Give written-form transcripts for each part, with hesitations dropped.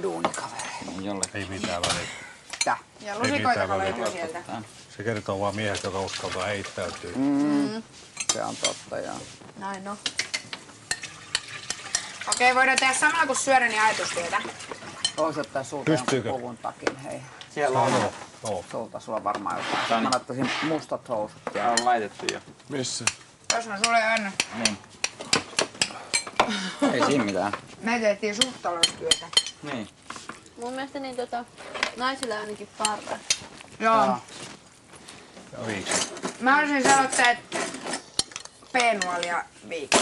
duunikaveri. Ei mitään väliä. Tää. Ja lusikoita löytyy sieltä. Se kertoo vaan miehet, joka uskaltaa heittäytyä. Se on totta, joo. Näin no. Okei, voidaan tehdä samalla kun syödä, niin ajatustyötä. Voisi ottaa sulta Pystyykö? jonkun puvun takin, hei. Siellä on. Joo. Sulta sulla varmaan jotain. Tani. Mä laittaisin mustat housut. Tää on laitettu jo. Missä? Tuossa on sulle jo ennen. Niin. Ei siinä mitään. Me tehtiin suhtaloistyötä. Niin. Mun mielestä niin naisilla on ainakin parra. Joo. Ja viiksi. Mä haluaisin sanoa, että P-nuoli ja viikko.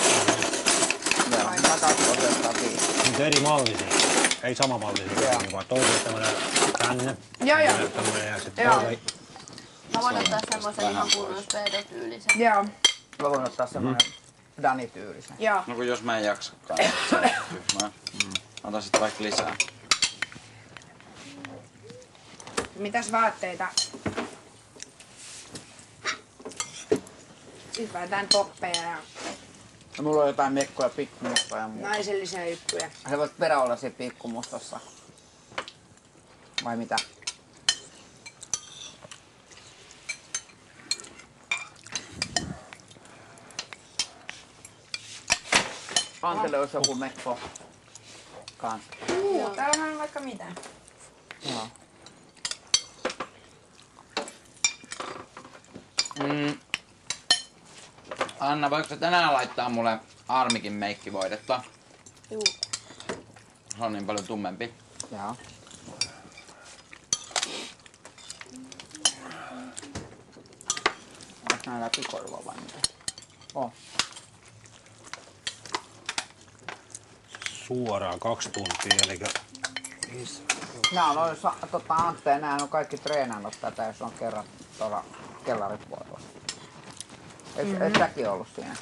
Joo, mä katson otetaan viisi. Mutta eri mallisia. Ei sama mallisia, Joo. vaan toisella tämmönen tänne. Joo, joo. Tämmönen ja sitten Joo. toisella. Mä voin ottaa semmosen ihan kunnon speedotyylisen. Joo. Mä voin ottaa semmonen Dani-tyylisen. Joo. No kun jos mä en jaksakaan, niin se on tyhmää. Ota sit vaikka lisää. Mitäs vaatteita? Ylipäätään toppeja ja Ja mulla on jotain mekkoja, pikkumekkoja ja muuta. naisellisia juttuja. Se voisi perä olla siinä pikkumustassa. Vai mitä? Antele olisi joku mekko kans. Täällä on vaikka mitä. Joo. Anna, voiko sä tänään laittaa mulle Armikin meikkivoidetta? Juu. Se on niin paljon tummempi. Joo. Onko nää läpikorva vai mitä? Oh. Suoraan 2 tuntia, eli Nää on Antte ja nää on kaikki treenannut tätä, jos on kerran tuolla kellaripuolella. Et säkin ollut siinä?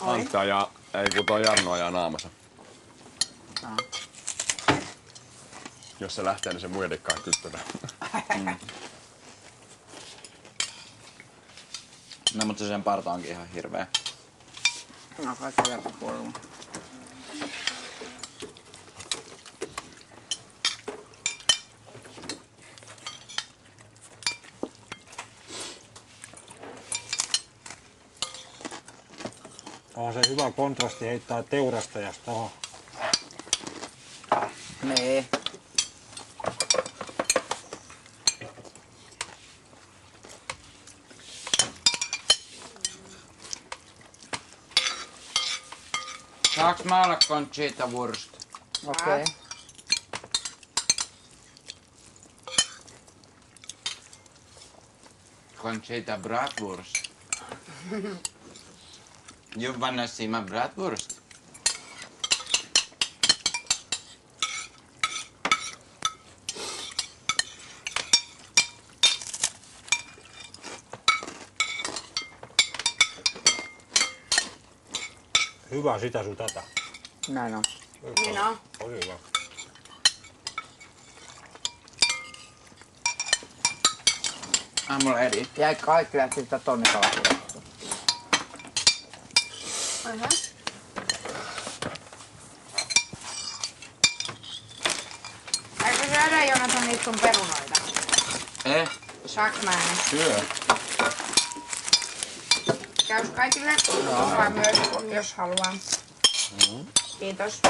Antta ja ei kun toi Jarno ajaa naamassa. No. Jos se lähtee, niin se muidikkaan kyttänä. No mutta sen parta onkin ihan hirveä. No kaikki läpipuolella. on se hyvä kontrasti heittää teurastajasta tohon. Nee. Saaks mä olla Conchita Wurst? Okei. Okay. Conchita Bratwurst. You wanna see my Bratwurst? Hyvä sitä sun tätä. Näin on. Niin on. Oli hyvä. Mulla edi. Jäi kaikki lähti sitä tonnikalapuolesta. Aha. Eikö syödä Joonatan niitä sun perunoita? Saaks mä ne? Syö. Käys kaikille. Saa myös, jos haluaa. Kiitos.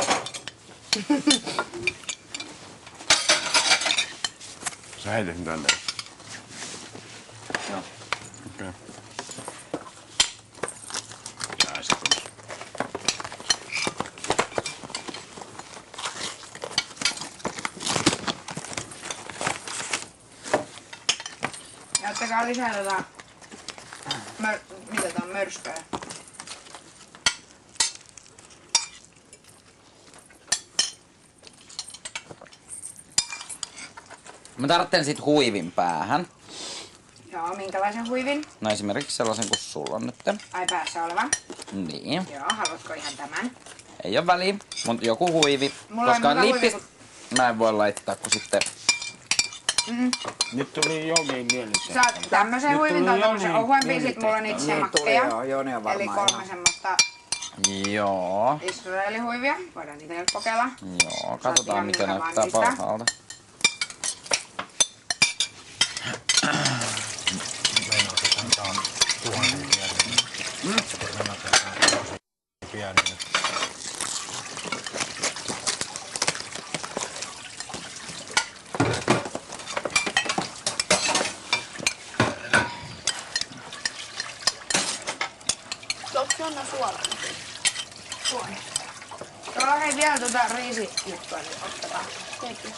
Sä heitit nyt tänne. Joo. Okei. Jää sitten. Ja ottakaa lisää mitä tää on, mörsköä. Mä tarvitsen sit huivin päähän. Joo, minkälaisen huivin? No esimerkiksi sellaisen kuin sulla on nyt. Ai päässä oleva. Niin. Joo, haluatko ihan tämän? Ei oo väliä, mutta joku huivi. Mulla ei Koska muuta lippis... huivi Mä en voi laittaa, kun sitten... Nyt tuli jokin mielessä. Saat tämmösen Nyt huivin tuli tai tämmösen Joni ohuempi, sit mulla on niitä Niin tuli semakkeja. joo, Joni on Eli varmaan 3 ihan. semmoista Joo. Israelihuivia. Voidaan niitä nyt kokeilla. Joo, katsotaan ihan mikä minkä näyttää vaan niistä. parhaalta. Meinaat, että on tuhansia pieniä. Meinaat, että on tuhansia pieniä. Tuoksi on suolaa. Tuolla on hei vielä riisijuttua, niin ottakaa. Teki.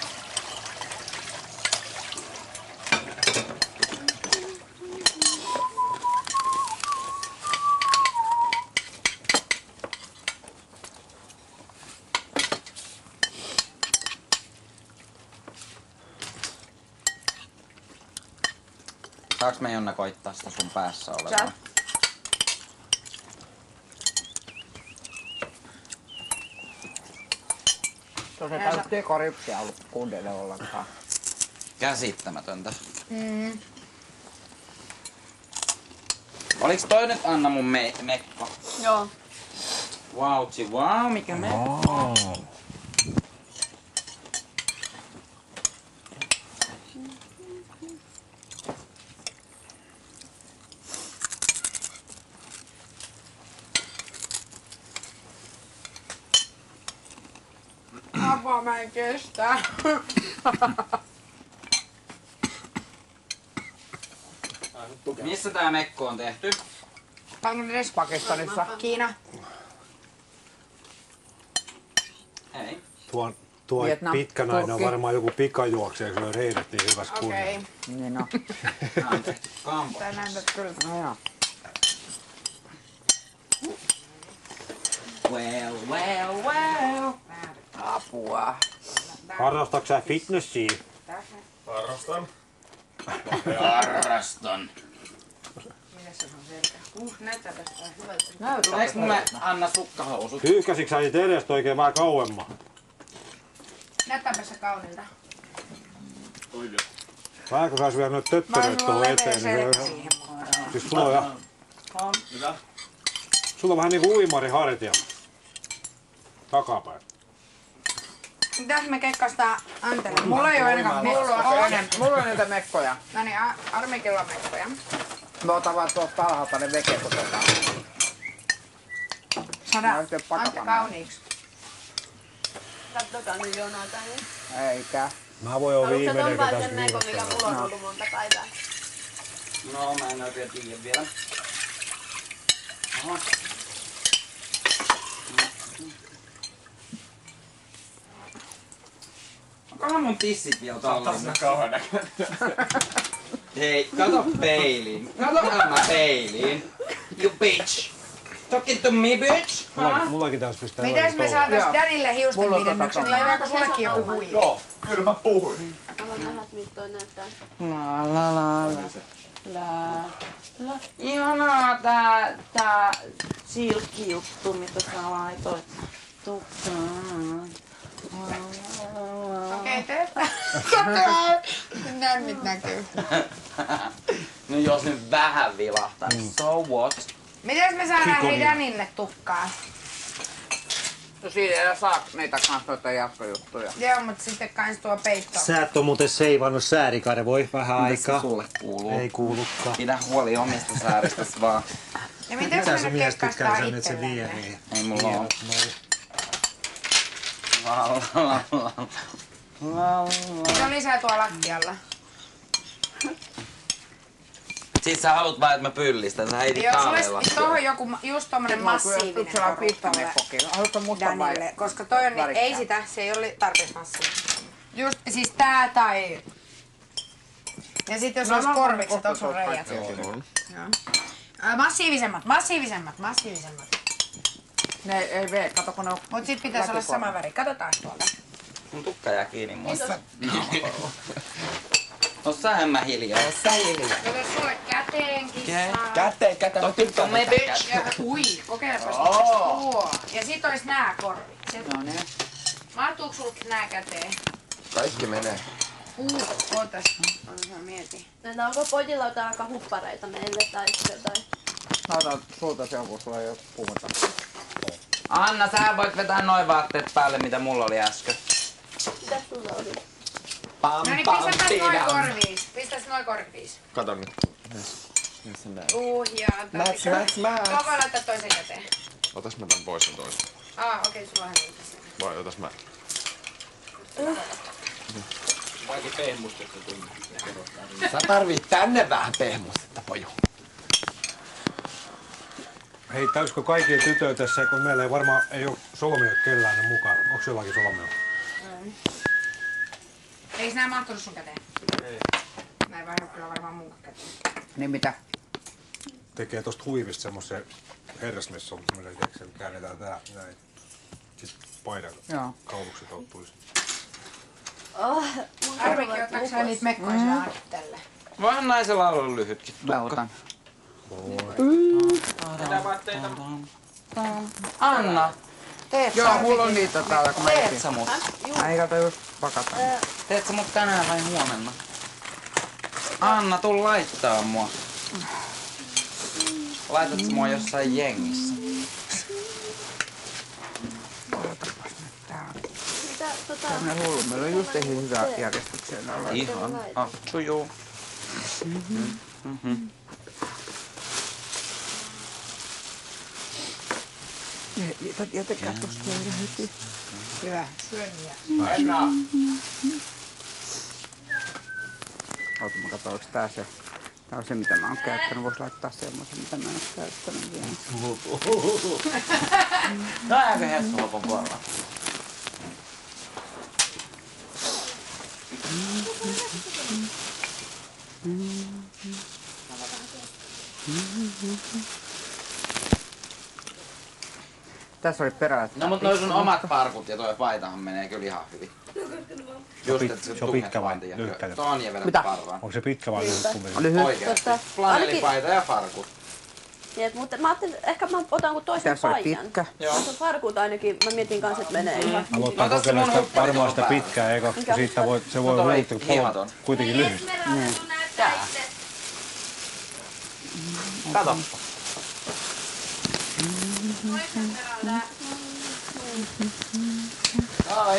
Saaks me Jonna koittaa sitä sun päässä olevaa? Saat. Tuossa ei täytyy tekoripsiä ollut kundelle ollenkaan. Käsittämätöntä. Oliks toi nyt Anna mun mekko? Joo. Vautsi, wow, mikä mekko. Apua, mä en kestä. Missä tää mekko on tehty? Bangladesh, Pakistanissa. Kiina. Ei. Tuo Vietnam, pitkä nainen on Turkki. varmaan joku pikajuoksija, kun se on heidät niin hyvässä Okei. kunnossa. Niin no. Tää on tehty Kambo. Tää näytät kyllä. No joo. Well. Apua. Harrastatko sä fitnessia? Harrastan. Harrastan. Mitäs se on selkä? Näyttää tästä hyvältä. Tuleeks mulle Anna sukkahousut? Pyyhkäsitkö sä niitä edestä oikein vähän kauemmin? Näyttääpä se kaunilta. Oikein. Vähän kun sais vielä noita Mä tötteröitä oon tuohon leveä eteen, selkä niin se siihen. siis Mitä? sulla on vähän niinku uimari hartia. Takapäin. Mitäs me kekkastaa Antelle? Mulla ei oo ainakaan Mulla on niitä mekkoja. No niin, Armikilla on mekkoja. Mä otan vaan tuosta alhaalta ne veke, kun Saadaan Näytä Antti pakataan. kauniiksi. Katsotaan nyt Joonaa tänne. Eikä. Mä voin olla Haluatko viimeinen, ton kun vai tässä sen mekon, mikä viimeistään. mulla on ollut monta päivää? No, mä en oikein tiedä vielä. Oho. Onkohan mun tissit vielä tallessa? Kauhean näköinen. Hei, kato peiliin. Kato Anna peiliin. You bitch. Talking to me, bitch. Mullakin taas pistää Mitäs me touhu. saatais Joo. Danille hiusten Mulla on pidennyksen? tota Laivaako sullekin joku huivi? Joo, kyllä mä puhuin. Haluan nähdä, miltä toi näyttää. Ihanaa tää silkkijuttu, mitä sä laitoit tukkaan. Okei, teetä. Nämmit näkyy. No jos nyt vähän vilahtaa, niin so what? Mitäs me saadaan hei Danille tukkaa? No siinä ei saa meitä kanssa noita jatkojuttuja. Joo, mut sitten kans tuo peitto. Sä et oo muuten seivannut säärikarvoja vähän Mitä se aikaa. sulle kuuluu? Ei kuulukaan. Pidä huoli omista sääristäs vaan. Ja mitäs Mitä me se nyt mies tykkää, kekkastaa sä nyt se itsellemme? vieriin? Ei mulla oo. Se on lisää tuolla lattialla. Siis sä haluut vaan, että mä pyllistän. Sä heitit Joo, talvella. sulle tohon joku just tommonen massiivinen Sellainen koru pitkä tolle mekkokin. Haluatko mustan vai? Danille, koska toi on, värikkää? ei sitä, se ei ole tarpeeksi massiivinen. Just, siis tää tai... Ja sit jos olisi korvikset, onko sun reijät? Joo. Massiivisemmat. Ne ei vee, kato kun ne on... Mut sit pitäis olla sama väri. Katsotaan tuolta. Mun tukka jää kiinni muista. Ossa mä hiljaa. Kato sulle käteenkin saa. Käteen. Talking to me, bitch. Ja, ui, kokeilepas tuo. Ja sit olis nää korvit. No niin. Mahtuuko sulta nää käteen? Kaikki menee. Ootas. Mä mietin. Näitä onko pojilla jotain aika huppareita meille tai jotain? Mä otan sulta se joku, sulla ei oo puhuta. Anna, sä voit vetää noin vaatteet päälle, mitä mulla oli äsken. Mitäs sulla oli? No niin, pistäpäs noin korviis. Pistäs noin korviis. Kato nyt. Ja Koko laittaa toisen käteen. Otas mä tän pois ja toisen. Okei, sulla on ihan tässä. Vai otas mä. Kaikki pehmustettu tuntuu. Sä tarvit tänne vähän pehmustetta, poju. Hei, täysikö kaikille tytöille tässä, kun meillä ei varmaan ei ole solmia kellään mukaan. Onko jollakin solmia? Eikö nää mahtunut sun käteen? Ei. Näin vai kyllä varmaan mun käteen. Niin mitä? Tekee tosta huivista semmoisen herrasmies on semmoisen, että käännetään tää näin. Sitten paidan kaulukset outtuisi. Arvikin, ottaako sä niitä mekkoja sillä Arttelle? Voihan naisella olla lyhytkin tukka. Mä otan. Mitä vaatteita? Anna! Joo, mulla on niitä täällä, kun mä Teet etin. sä mut? Ei kato just pakata. Teet sä mut tänään vai huomenna? Anna, tuu laittaa mua. Laitat sä mua jossain jengissä? Mitä Tämmönen hullu. Meillä on just ihan hyvä järjestykseen olla. Ihan. Sujuu. Jätäkää tosta vielä heti. Hyvä. Syön Enna! Oota, mä katson, onks tää se. Tää on se, mitä mä oon käyttänyt. Vois laittaa semmosen, mitä mä en oo käyttänyt vielä. No jääkö Hessu lopun puolella? Tässä oli perällä. No mut noi sun omat parkut ja toi paitahan menee kyllä ihan hyvin. Just et Se on pitkä vai lyhyt? Ton ja vedät Mitä? parvaan. Onko se pitkä vai lyhyt kumminkin? Lyhyt. Oikeesti. Flanellipaita ja farkut. Jep, mutta mä ajattelin, ehkä mä otan kun toisen Tässä oli paidan. pitkä. Joo. Se farkut ainakin, mä mietin kanssa, että menee ihan. Aloittaa No tossa kokeilla mun sitä varmaan sitä pitkää, eikö? Siitä voi, se voi No toi huolta, kun hihaton. kuitenkin lyhyt. Kato.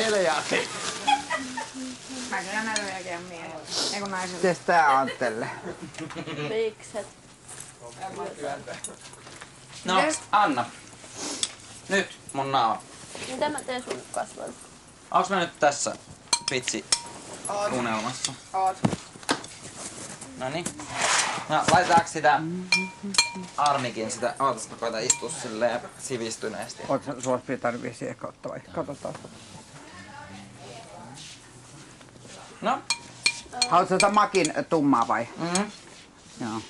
Hiljaasti. Mä kyllä näytän jälkeen miehelle. Ei kun naiselle. Mites tää Antelle? Vikset. No, Anna. Nyt mun naama. Mitä mä teen sun kasvoille? Onks mä nyt tässä vitsi unelmassa? Oot. Noniin. No, laitetaanko sitä Arnikin sitä... Ootas, mä koitan istua silleen sivistyneesti. Sulla pitää tarvii ehkä ottaa vai? Katsotaan. No. Haluatko tätä makin tummaa vai? Mm-hmm. Joo.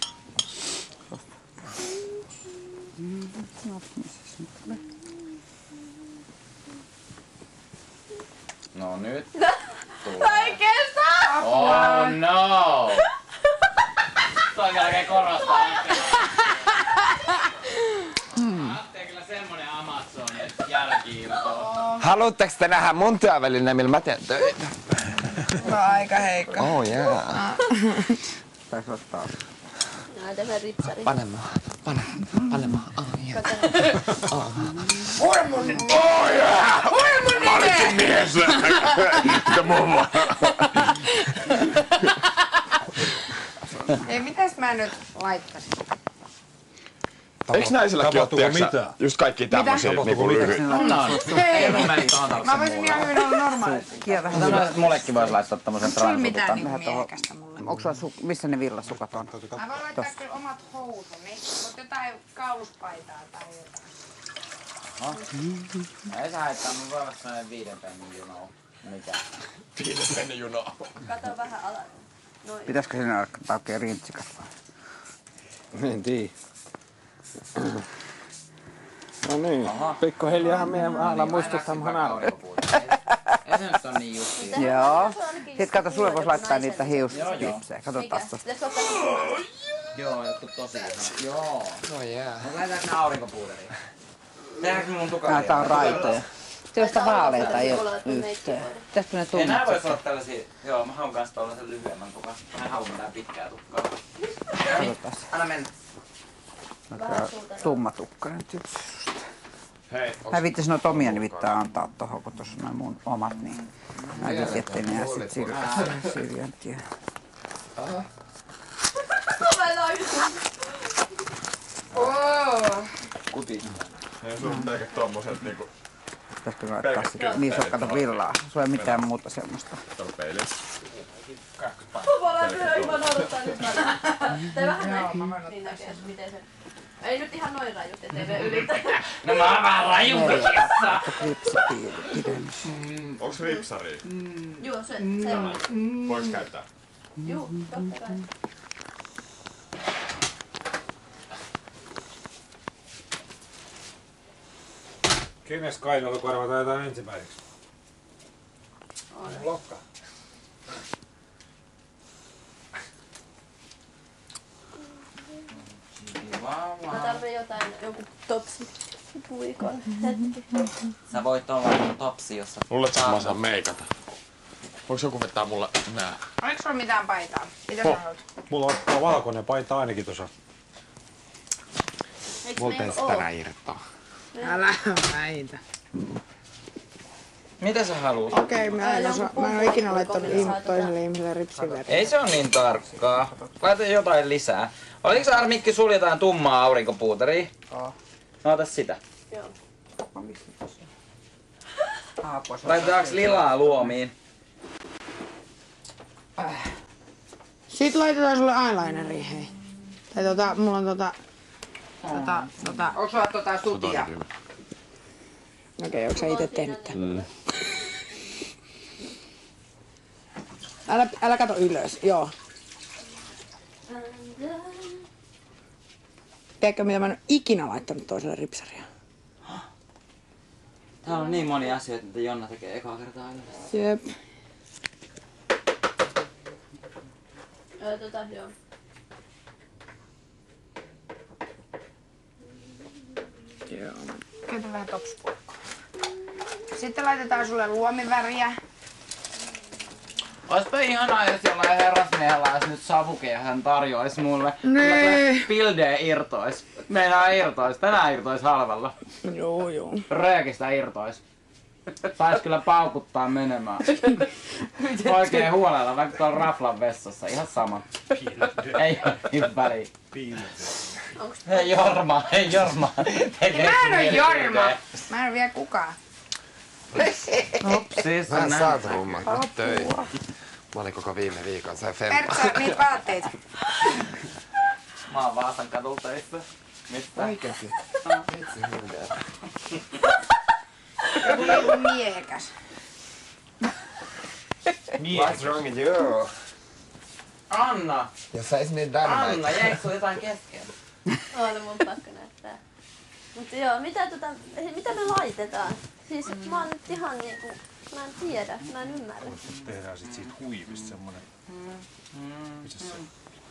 No nyt. Oikeestaan! Oh no! Toi oikein korostaa. Atte kyllä semmonen Amazon, että jälkiilto. Haluatteko te nähdä mun työväline, millä mä teen töitä? No aika heikko. Oh yeah. Taisi ottaa. Näitä me ripsari. Panemaan. Oh yeah. Oi mun nimi! Oh yeah! Mä olinkin mies! Mitä mummo? Ei, mitäs mä nyt laittaisin? Eikö naisillakin ole, Tapahtuuko tiiäksä, mitään? just kaikki tämmösiä niinku mitään? lyhyitä? Hei, Mä mä voisin ihan hyvin olla normaalisti. Mullekin vois laittaa tommosen Sulla mitään transututan. niinku miehekästä mulle. Onko sulla missä ne villasukat on? Mä voin laittaa kyllä omat housuni. Mut jotain kauluspaitaa tai jotain. Ei sä haittaa, mä voin olla sellainen 5 pennin juno. Mikä? 5 pennin junaa. Kato vähän alas. Noin. Pitäisikö sinne alkaa oikein rintsikat vai? En tiedä. No niin, pikkuhiljaahan meidän aina muistuttamaan arvoja. Ei se nyt on niin justiin. Joo. Sitten kato, sulle vois laittaa niitä hiuslipsejä. Katsotaan tosta. Pitäis ottaa sun. Joo, jotkut tosi joo. No jää. Mut laitetaanko nää aurinkopuuderia? Tehdäänkö mun tukaria? Tää on raitoja. Sellaista vaaleita ei oo yhteen. Pitäisikö ne Ei nää tummat vois sitten? olla tällaisia, joo mä haluan kans tollasen lyhyemmän tukan. Mä en halua mitään pitkää tukkaa. Katsotaan. Anna mennä. Tumma tukka nyt just. Hei, Mä viittisin noita omia nimittäin antaa tohon, kun tuossa noin mun omat, niin mä ajattelin, ettei ne jää sit syrjäntiä. Kuti. Ei sun teikä tommoset niinku Pitäisikö laittaa sitä? Niin se on kato villaa. Sulla ei mitään muuta semmoista. peilis. Tai vähän näin. Niin näkee, miten se... Ei nyt ihan noin rajut, ettei me ylitä. No mä oon vähän rajuudessa. Ripsipiiri pidennys. Onks ripsari? Joo, se on. Voiks käyttää? Joo, totta kai. Kenes kainalokorva taitaa ensimmäiseksi? Lokka. Mä tarvii joku topsi puikon hetki. Sä voit olla mun topsi, jos sä... Luuletko, että mä saan meikata? Voiks joku vetää mulle nää? Oliko sulla mitään paitaa? Mitä sä haluat? Mulla on valkoinen paita ainakin tuossa. Eiks Multa ei meillä sitä oo? tänään irtoa. Älä väitä. Mitä sä haluut? Okei, mä en oo ikinä laittanut toiselle ihmiselle ripsiväriä. Ei se on niin tarkkaa. Laita jotain lisää. Oliko sä Armikki sul jotain tummaa aurinkopuuteria? Oo. No ota sitä. Joo. Laitetaanko lilaa luomiin? Sitten laitetaan sulle eyelineri, hei. Tai mulla on Onko sulla studia? Okei, onko sä ite tehnyt tän? Älä kato ylös, joo. Tiedätkö mitä mä en oo ikinä laittanut toiselle ripsaria? Täällä on niin monia asioita, mitä Jonna tekee ekaa kertaa yhdessä. Jep. Joo. Joo. Käytä vähän topspuikkoa. Sitten laitetaan sulle luomiväriä. Oispa ihanaa, jos jollain herrasmiehellä olisi nyt savuke ja hän tarjoaisi mulle. Nee. Pildeä irtois. Meinaa irtois. Tänään irtois halvalla. Joo. Röökistä irtois. Sais kyllä paukuttaa menemään. Oikein huolella, vaikka tuolla raflan vessassa. Ihan sama. Ei oo niin väliä. Hei Jorma. Mä en oo Jorma. Mä en oo vielä kukaan. Upsis. Mä en saatu hommaa töihin. Mä olin koko viime viikon, sai femma. Pertsa, niitä vaatteita. Mä oon Vaasan kadulta töissä. Mistä? Oikeesti? Vitsi hirveetä. Joku miehekäs. What's wrong with you? Anna! Jos sais niin Anna, dynamite. jäikö sulla jotain kesken? Oli mun pakko näyttää. Mutta joo, mitä me laitetaan? Siis mä oon nyt ihan niinku, mä en tiedä, mä en ymmärrä. Tehdään sit siitä huivista semmonen. Mitäs se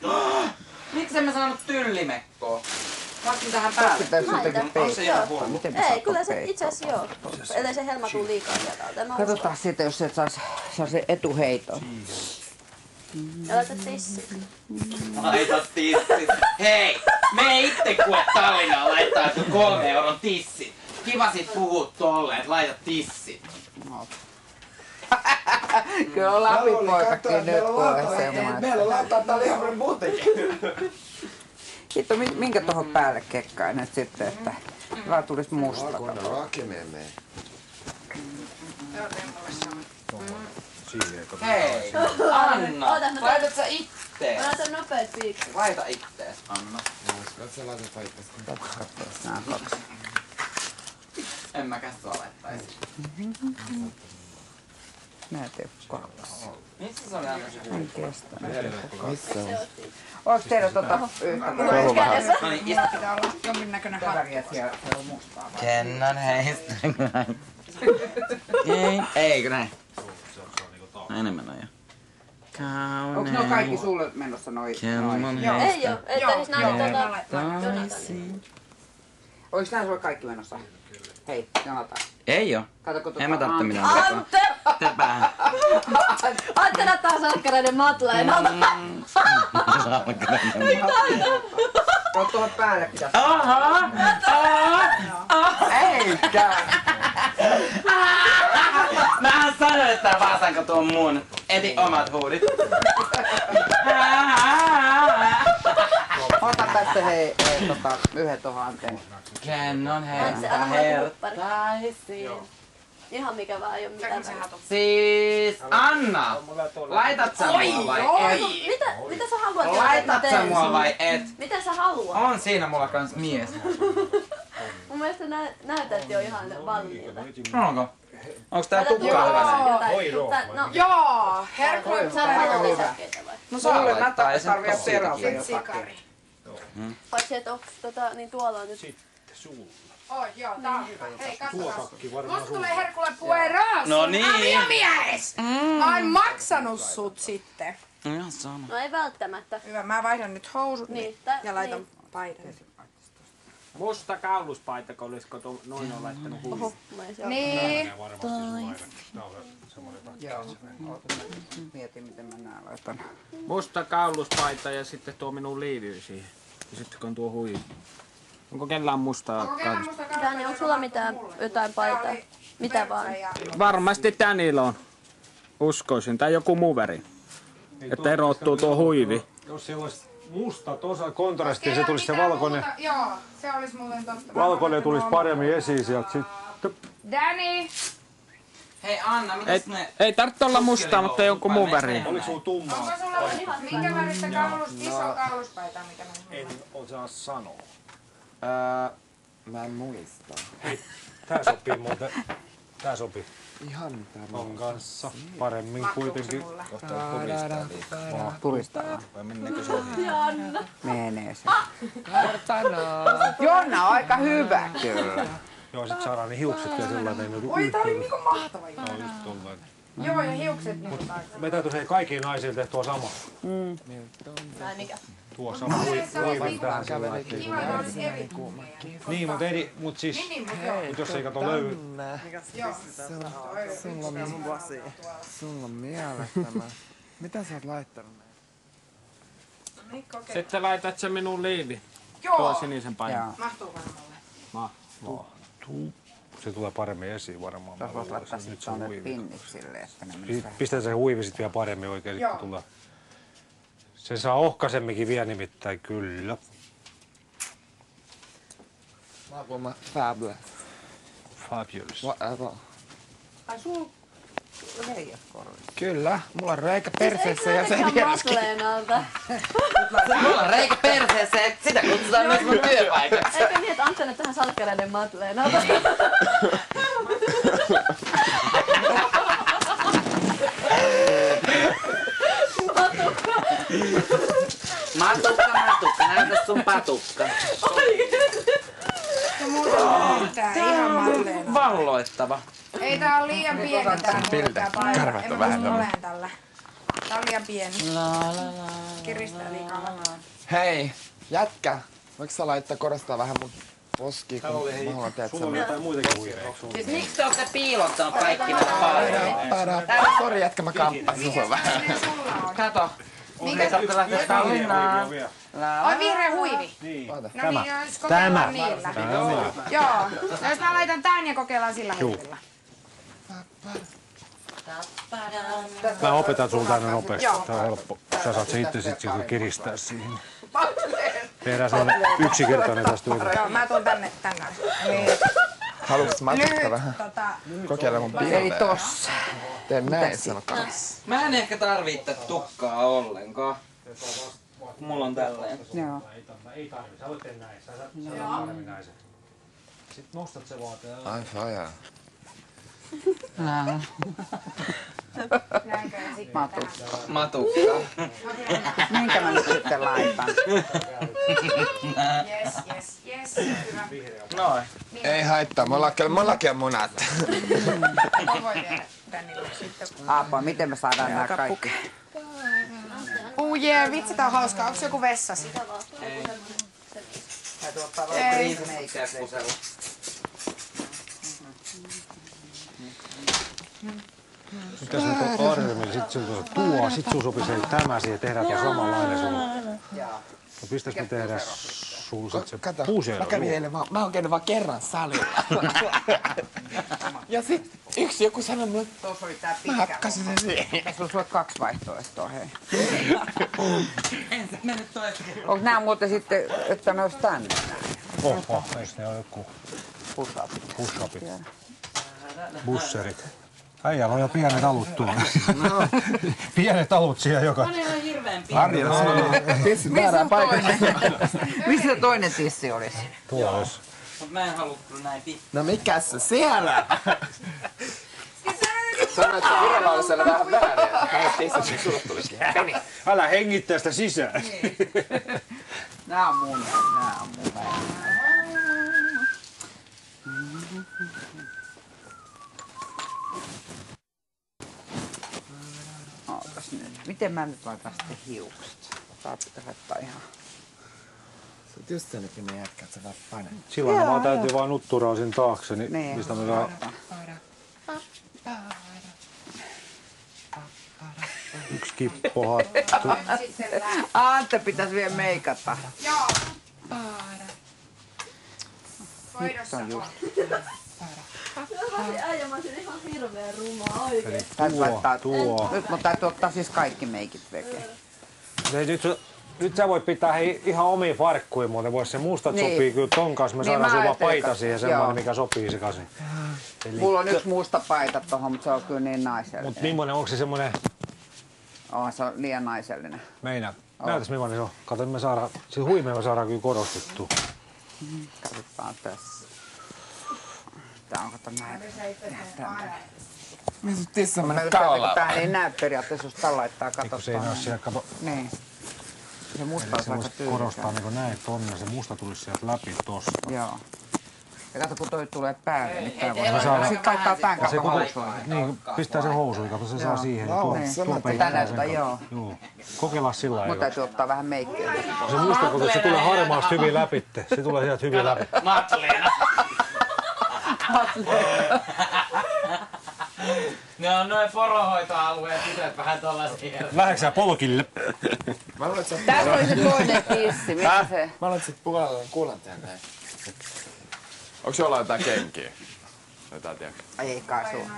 on? Miksi en mä saanut tyllimekkoa? Mä otin tähän päälle. Pitäis jotenkin Laita. Onko se ihan huono? Miten me Ei, saat kyllä se peittoa? itse asiassa joo. Ellei se helma tuu liikaa sieltä alta. Mä uskon. Katsotaan siitä, jos et saisi se etuheiton. Ja laita tissit. Laita tissit. Hei! Me itse kuule Tallinnaan laittaa sun 3 euron tissit. Kiva sit puhua tolleen, laita tissit. Kyllä on Lapin-poikakin nyt kuule semmoinen. Meillä on laittaa tää lihavuuden muutenkin. Hitto, minkä tohon päälle kekkaan nyt sitten, että vaan tulis musta. Rakememme. Hei! Anna! Oota, mä Laitat sä Mä ittees? laitan nopeet piikset. Laita ittees, Anna. Voisiko sä laittaa itse? Nää kaksi. En mäkäs sua laittaisi. Mä en tee kaksi. Missä se oli Anna se huuli? En kestä. Missä on? Ois teillä yhtä Mulla on kädessä. No niin, istu. Pitää olla jonkinnäköinen hattu. väriä siellä, se on mustaa. Kennan heistä näin. Eikö näin? Näin mennään jo. Onks ne kaikki sulle menossa noi? Kennan Ei oo, että siis nää on Jonathan. Ois nää sulle kaikki menossa? Hei, Jonathan. Ei oo. Katsoko En mä tarvitse mitään tekoa. Antte! Tee päähän. Antte näyttää salkkareiden matleen. Tuohon päälle pitäisi. Aha! Eikä! Mähän sanoin, että tää vasanko tuo mun. Eti omat huudit. Ota tästä yhden tohon anteen. Kennon Onko se aivan hertaisin. Ihan mikä vaan, ei oo mitään. Siis Anna, laitat sä mua vai et? Mitä sä haluat? Laitat sä mua vai et? Mitä sä haluat? On siinä mulla kans mies. Mun mielestä näytät jo ihan valmiilta. Onko? Onks tää tukka hyvä? No, Joo, herkkuja. sä haluat lisäkkeitä vai? No Saa sulle laittaa, näyttää, ei että sen tarvii tossiakin. perältä sikari. Paitsi et onks niin tuolla on nyt. Oi, joo, tää on hyvä. Hei, katsotaan. Takki varmaan Musta tulee herkulle pueras. No niin. Aviomies! Mä oon maksanut sut sitten. Ihan sama. No ei välttämättä. Hyvä, mä vaihdan nyt housut Niin, ja laitan paidan. Musta kauluspaita, olisiko noin on laittanut huivi. Oho, mä en saa. Niin. Joo. Mietin miten mä nää laitan. Musta kauluspaita ja sitten tuo minun liivy siihen. Ja sitten kun tuo huivi. Onko kellään mustaa kauluspaita? Dani, onko sulla mitään jotain paitaa? Mitä vaan? Varmasti Danilla on. Uskoisin. Tai joku muu väri. Että erottuu tuo huivi. Jos siellä olisi musta tosa kontrasti, se tulisi se valkoinen. Joo, se olisi muuten totta. Valkoinen tulisi paremmin esiin sieltä sitten. Danny! Hei Anna, mitäs ne... Ei tarvitse olla mustaa, mutta joku muu väri. Oliko sulla tummaa? Onko sulla minkä väristä iso kauluspaita, mikä En osaa sanoa. Mä en muista. Tää sopii muuten. Tää sopii. Ihan mitä On kanssa. Paremmin kuitenkin. Puristaa. Vai menneekö se ohi? Menee se. Jonna on aika hyvä kyllä. Joo, sit saadaan ne hiukset ja sellainen. Oi, tää oli niinku mahtava. Joo, just tollainen. Joo, ja hiukset niinku taas. Me täytyy hei kaikkiin naisille tehdä tuo sama. Näin mikä? Tuo sama huivin tähän sillä ettei Kiva, että olisi eri. Niin, mut siis, mut jos ei kato löydy. Joo. Sulla on mielettömä. Mitä sä oot laittanut näin? Sitten laitat se minun liivi. Tuo Joo. sinisen paidan. Mahtuu varmaan. Se tulee paremmin esiin varmaan. Tässä voisi laittaa Nyt sitten se on tuonne huivi. pinnit silleen, että ne menisi vähän. Pistetään se huivi sit vielä paremmin oikein sitten tulla. Se saa ohkaisemminkin vielä nimittäin, kyllä. Maailman fabulous. Fabulous. Whatever. Ai sul Kyllä, mulla on reikä perseessä ja se ihan vieraskin. Madlenalta. Mulla on reikä perseessä ja sitä kutsutaan myös mun työpaikaksi. Eikö niin, että Antti tähän salkkareiden Madlenalta? Matukka, näytä sun patukka. se muuten näyttää ihan Madlenalta. Valloittava. Ei tää on liian pieni tää Piltä. paita. Karvat on En mä vähän pysty olemaan tällä. Tää on liian pieni. Kiristää liikaa. Hei, jätkä. Voiko sä laittaa korostaa vähän mun poskiin, kun mä haluan tehdä Sulla on jotain muitakin huiveja. Siis miksi te ootte piilottanut kaikki nämä paidat? Sori jätkä, mä kamppasin sua vähän. Kato. Ei saatte lähteä Tallinnaan. Oi, vihreä huivi. Niin. No niin, jos kokeillaan niillä. Joo. No jos mä laitan tän ja kokeillaan sillä huivilla. Mä opetan sulle tänne nopeasti. Tää on helppo. Sä saat se itse sit kiristää siihen. Tehdään sellainen yksinkertainen tästä yhdessä. Joo, mä tuun tänne. Niin. Haluatko matikka vähän? Kokeile mun Ei pilveä. tossa. Tee näin, sanokaa. Mä en ehkä tarvii tätä tukkaa ollenkaan. Mulla on tälleen. Joo. Ei tarvi, sä voit tehdä näin. Sä saat paremmin näin sen. Sitten nostat se vaan täällä. Ai faja. Näinkö ja sitten Matukka. Matukka. Minkä mä nyt sitten laitan? Yes. Hyvä. Noin. Ei haittaa, mullakin on munat. Mä voin viedä Danille sitten. Aapa, miten me saadaan nää kaikki? Jee, vitsi tää on hauskaa. Onks joku vessas? Ei. Mikä se nyt on arvi, niin sit sun tuo, sit sun sopisi tämä siihen, tehdään tuo samanlainen sulla. No pistäis me tehdä sulset se Kato, pusero. mä oon käynyt vaan kerran salilla. Ja sit yksi joku sanoi mulle, että Tuossa oli tää mä pitkä. hakkasin sen siihen. Tässä on sulle 2 vaihtoehtoa, hei. Ensin mennyt toiseen. Onko nää muuten sitten, että ne olisi tänne? Oho, eikö ne ole joku push-upit? Busserit. Äijällä on jo pienet alut tuolla. Pienet alut siellä joka. On ihan hirveän pieni. Tissit määrää paikassa. Missä toinen tissi olisi? Tuolla olisi. Mut mä en halua kyllä näin pitää. No mikäs se siellä? Sanoit, että Virolla oli siellä vähän väärin. Hänet tissit, sulle tulisikin. Älä hengittää sitä sisään. Nää on mun. Ootas nyt. Miten mä nyt laitan sitten hiukset? Tää pitäisi laittaa ihan... Sä oot just sellainen jätkä, että sä vaan painat. Silloin vaan täytyy vaan nutturaa sen taakse, niin mistä me saa... Yksi kippohattu. Antte pitäisi vielä meikata. Joo. Nyt on just. Äijä, mä olisin ihan hirveän rumaa oikein. Nyt mun täytyy ottaa siis kaikki meikit veke. Nyt sä voit pitää ihan omia farkkuja, muuten vois se mustat Niin. sopii kyllä ton kanssa. Me Niin, saadaan mä sulla ajattelin, paita siihen joo. semmoinen, mikä sopii sekaisin. Mulla on yksi musta paita tohon, mutta se on kyllä niin naisellinen. Mut millainen, onko se semmonen... On se on liian naisellinen. Meinaa. Näytäs millainen se on. Kato, me saadaan... Siis huimeen me saadaan kyllä korostettua. Katsotaan tässä. Tää on, kato näin. Missä sun tissa on mennyt Tää kaulaan? ei näy periaatteessa, jos tää laittaa Eikö se ei näy katsotaan. siellä, kato. Niin. Se musta Se olisi aika voisi korostaa tyylikään. niinku näin tonne, se musta tulisi sieltä läpi tosta. Joo. Ja kato, kun toi tulee päälle, niin tää voi ei, laittaa. ei, Sitten laittaa tän Se kautta koko, housuihin. niin, pistää sen housuihin, kato se saa siihen. Niin. Tää näyttää, joo. Joo. Kokeillaan sillä Mut lailla. täytyy ottaa vähän meikkiä. Se musta, kun se tulee harmaasta hyvin läpitte. Se tulee sieltä hyvin läpi. Matleena. Ne on noin poronhoitoalueen tytöt vähän tollasia. Lähdekö sä polkille? Mä luulen, että sä Tässä oli se toinen tissi, missä se? Mä luulen, että sit puolella on kuulantajan näin. Onks jollain jotain kenkiä? Jotain tiedätkö? Ei kai sun.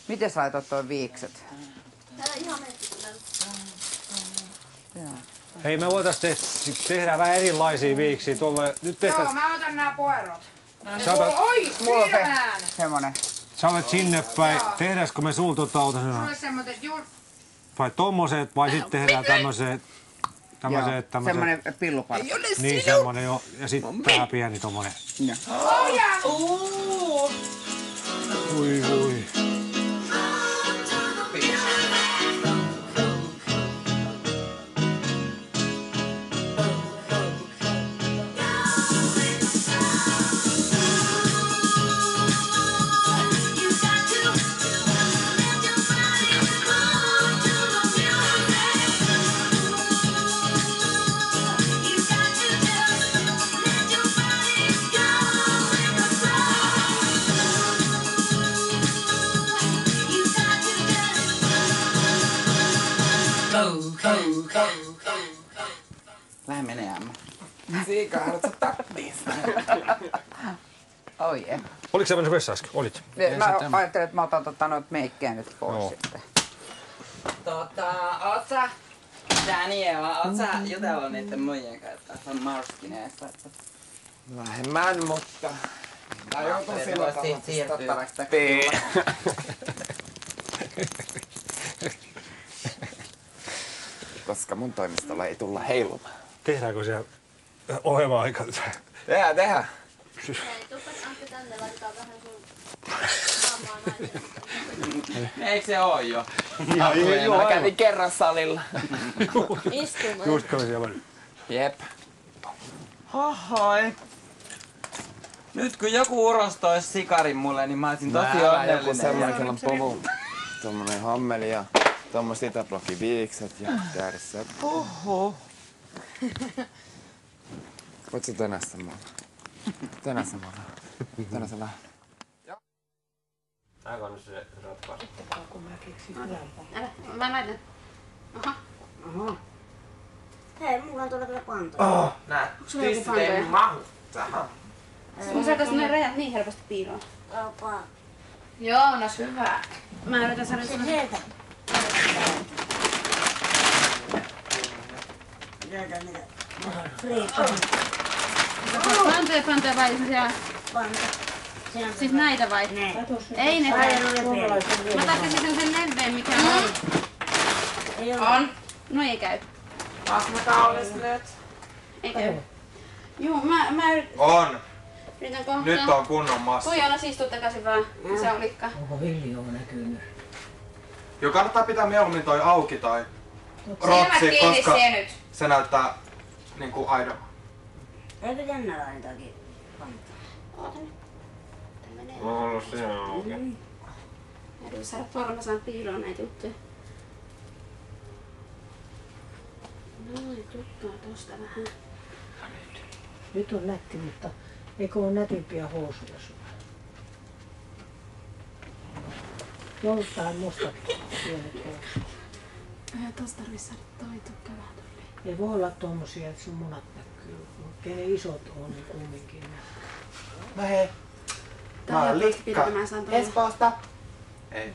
Miten sä laitat toi viikset? Täällä ihan metsissä. Hei, me voitais tehdä vähän erilaisia viiksiä. Tuolla, nyt Joo, tehtäis, mä otan nää poerot. Oi, mulla on semmonen. sä olet sinne päin. Tehdäänkö me sulta Sulla oli semmoset vai tommoset, vai sitten tehdään tämmöset, Semmonen pilluparta. niin semmonen jo, ja sitten vähän pieni tommonen. Ui, ui. Vähän menee ämmä. Siika, haluat sä tappista? Oi ei. Oliko sä mennyt vessaan äsken? Olit. Mä ajattelin, että mä otan noita meikkejä nyt pois Joo. sitten. Oot sä Daniela, oot sä jutellut niitten muijien kanssa? Se on marskineessa. Vähemmän, mutta... Tää joutuu sillä tavalla siirtyä. Koska mun toimistolla ei tulla heilumaan. Tehdäänkö siellä ohjelma-aikana? Tehdään. Hei, tuppas Antti tänne, laitetaan vähän sun saamaan naisen. Eikö se oo jo? Mä kävin kerran salilla. Istumaan. Just kävi siellä. Jep. Hohoi. Nyt kun joku urostois sikarin mulle, niin mä olisin tosi Joku onnellinen. semmonen, kello on povu. Tommonen hammeli ja tommoset itäblokki viikset ja tässä. Oho. Voit sä tönästä mulle? Tönästä mulle. Tönästä vähän. Aika nyt se ratkaisi. Mä laitan. Aha. Hei, mulla on tuolla kyllä pantoja. Oh, nää sulla joku tissit ei pantoja? mahu tähän. Mun saataisiin ne rajat niin helposti piiloon. Opa. Joo, no hyvä. Mä yritän saada Se sun... sieltä. Jätä mitä? Pantoja vai semmosia... Panta. Siis näitä vai? Ei ne vai. Mä tarkoitin semmosen leveen mikä on. Ei ole. On. No ei käy. Asmakaulislet. Ei käy. Juu, mä On. yritän kohtaa. Nyt on kunnon massa. Tuijana siis tuu takaisin vaan. Se on likka. Onko Villi näkynyt? Jo kannattaa pitää mieluummin toi auki tai Silmät rotsi, kiinni koska siihen nyt. se näyttää niinku aidon. Eikö jännä laitaakin pantaa? Oota nyt. Tää menee. On ollut siinä auki. Mä yritän saada tuolla, mä saan piiloon näitä juttuja. Noin, tuppaa tosta vähän. Nyt on nätti, mutta eikö ole nätimpiä housuja sulla? Joltain mustat pienet housut. Tosta tarvii saada toi tukka vähän tolleen. Ei voi olla tommosia, että sun munat näkyy. Mutta ne isot on, niin kumminkin näkyy. No hei. Tää on helposti pidä, mä saan tuolla. Espoosta. Ei.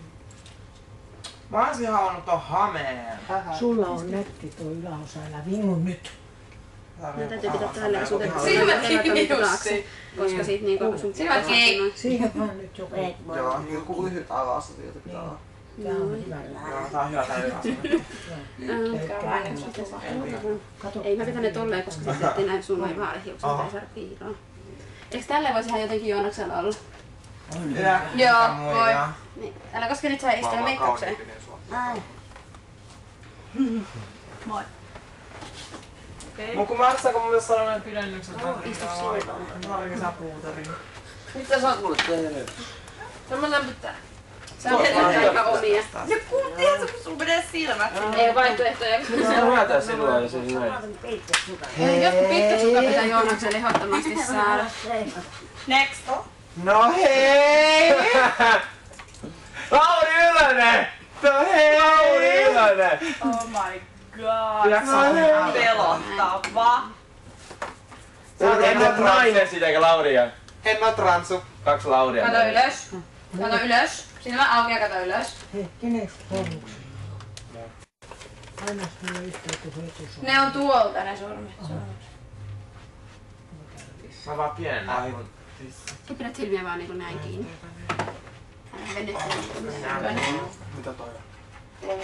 Mä oisin halunnut ton hameen. Sulla on nätti tuo yläosa, älä vingu nyt. Mä täytyy pitää täällä ja sun täytyy silmät taakse. Koska sit niinku sun silmät kiinni. Siihen vaan nyt joku. Joo, joku lyhyt alas sieltä pitää olla. Tää on hyvä. Joo, tää on hyvä tää Ei mä pitän ne tolleen, koska sitten ettei näy sun noin vaalehiukset tai saada piiloon. Eiks tälleen voisi ihan jotenkin juonnoksella olla? Joo, voi. Niin. Älä koske nyt saa istua meikkaukseen. Ai. Moi. Mut kun maksaako mun myös sanoa näin pidennykset? Istu sivuilla. Mä olen kesäpuuteri. Mitä sä oot mulle tehnyt? Se mä lämmittää. Sä oot aika omia. Ja kun tiedät, kun sulla menee silmät. Ei vaihtoehtoja. Mitä hyötyä silloin, jos ei näin? Jotkut pitkät pitää juonnoksella ehdottomasti saada. Next. No hei! Lauri Ylönen! No hei! Lauri Ylönen! Oh my god. No pelottavaa. En oo nainen siitä eikä Lauria. En oo transu. 2 Lauria. Kato ylös. Kato ylös. Silmä auki ja kato ylös. Hei, kenestä sormukset? Aina mulla yhteyttä etusormukset. Ne on tuolta ne sormet. Mä vaan pienen näin. Sä pidät silmiä vaan niinku näin kiinni. Älä venyttele. Mitä toi on?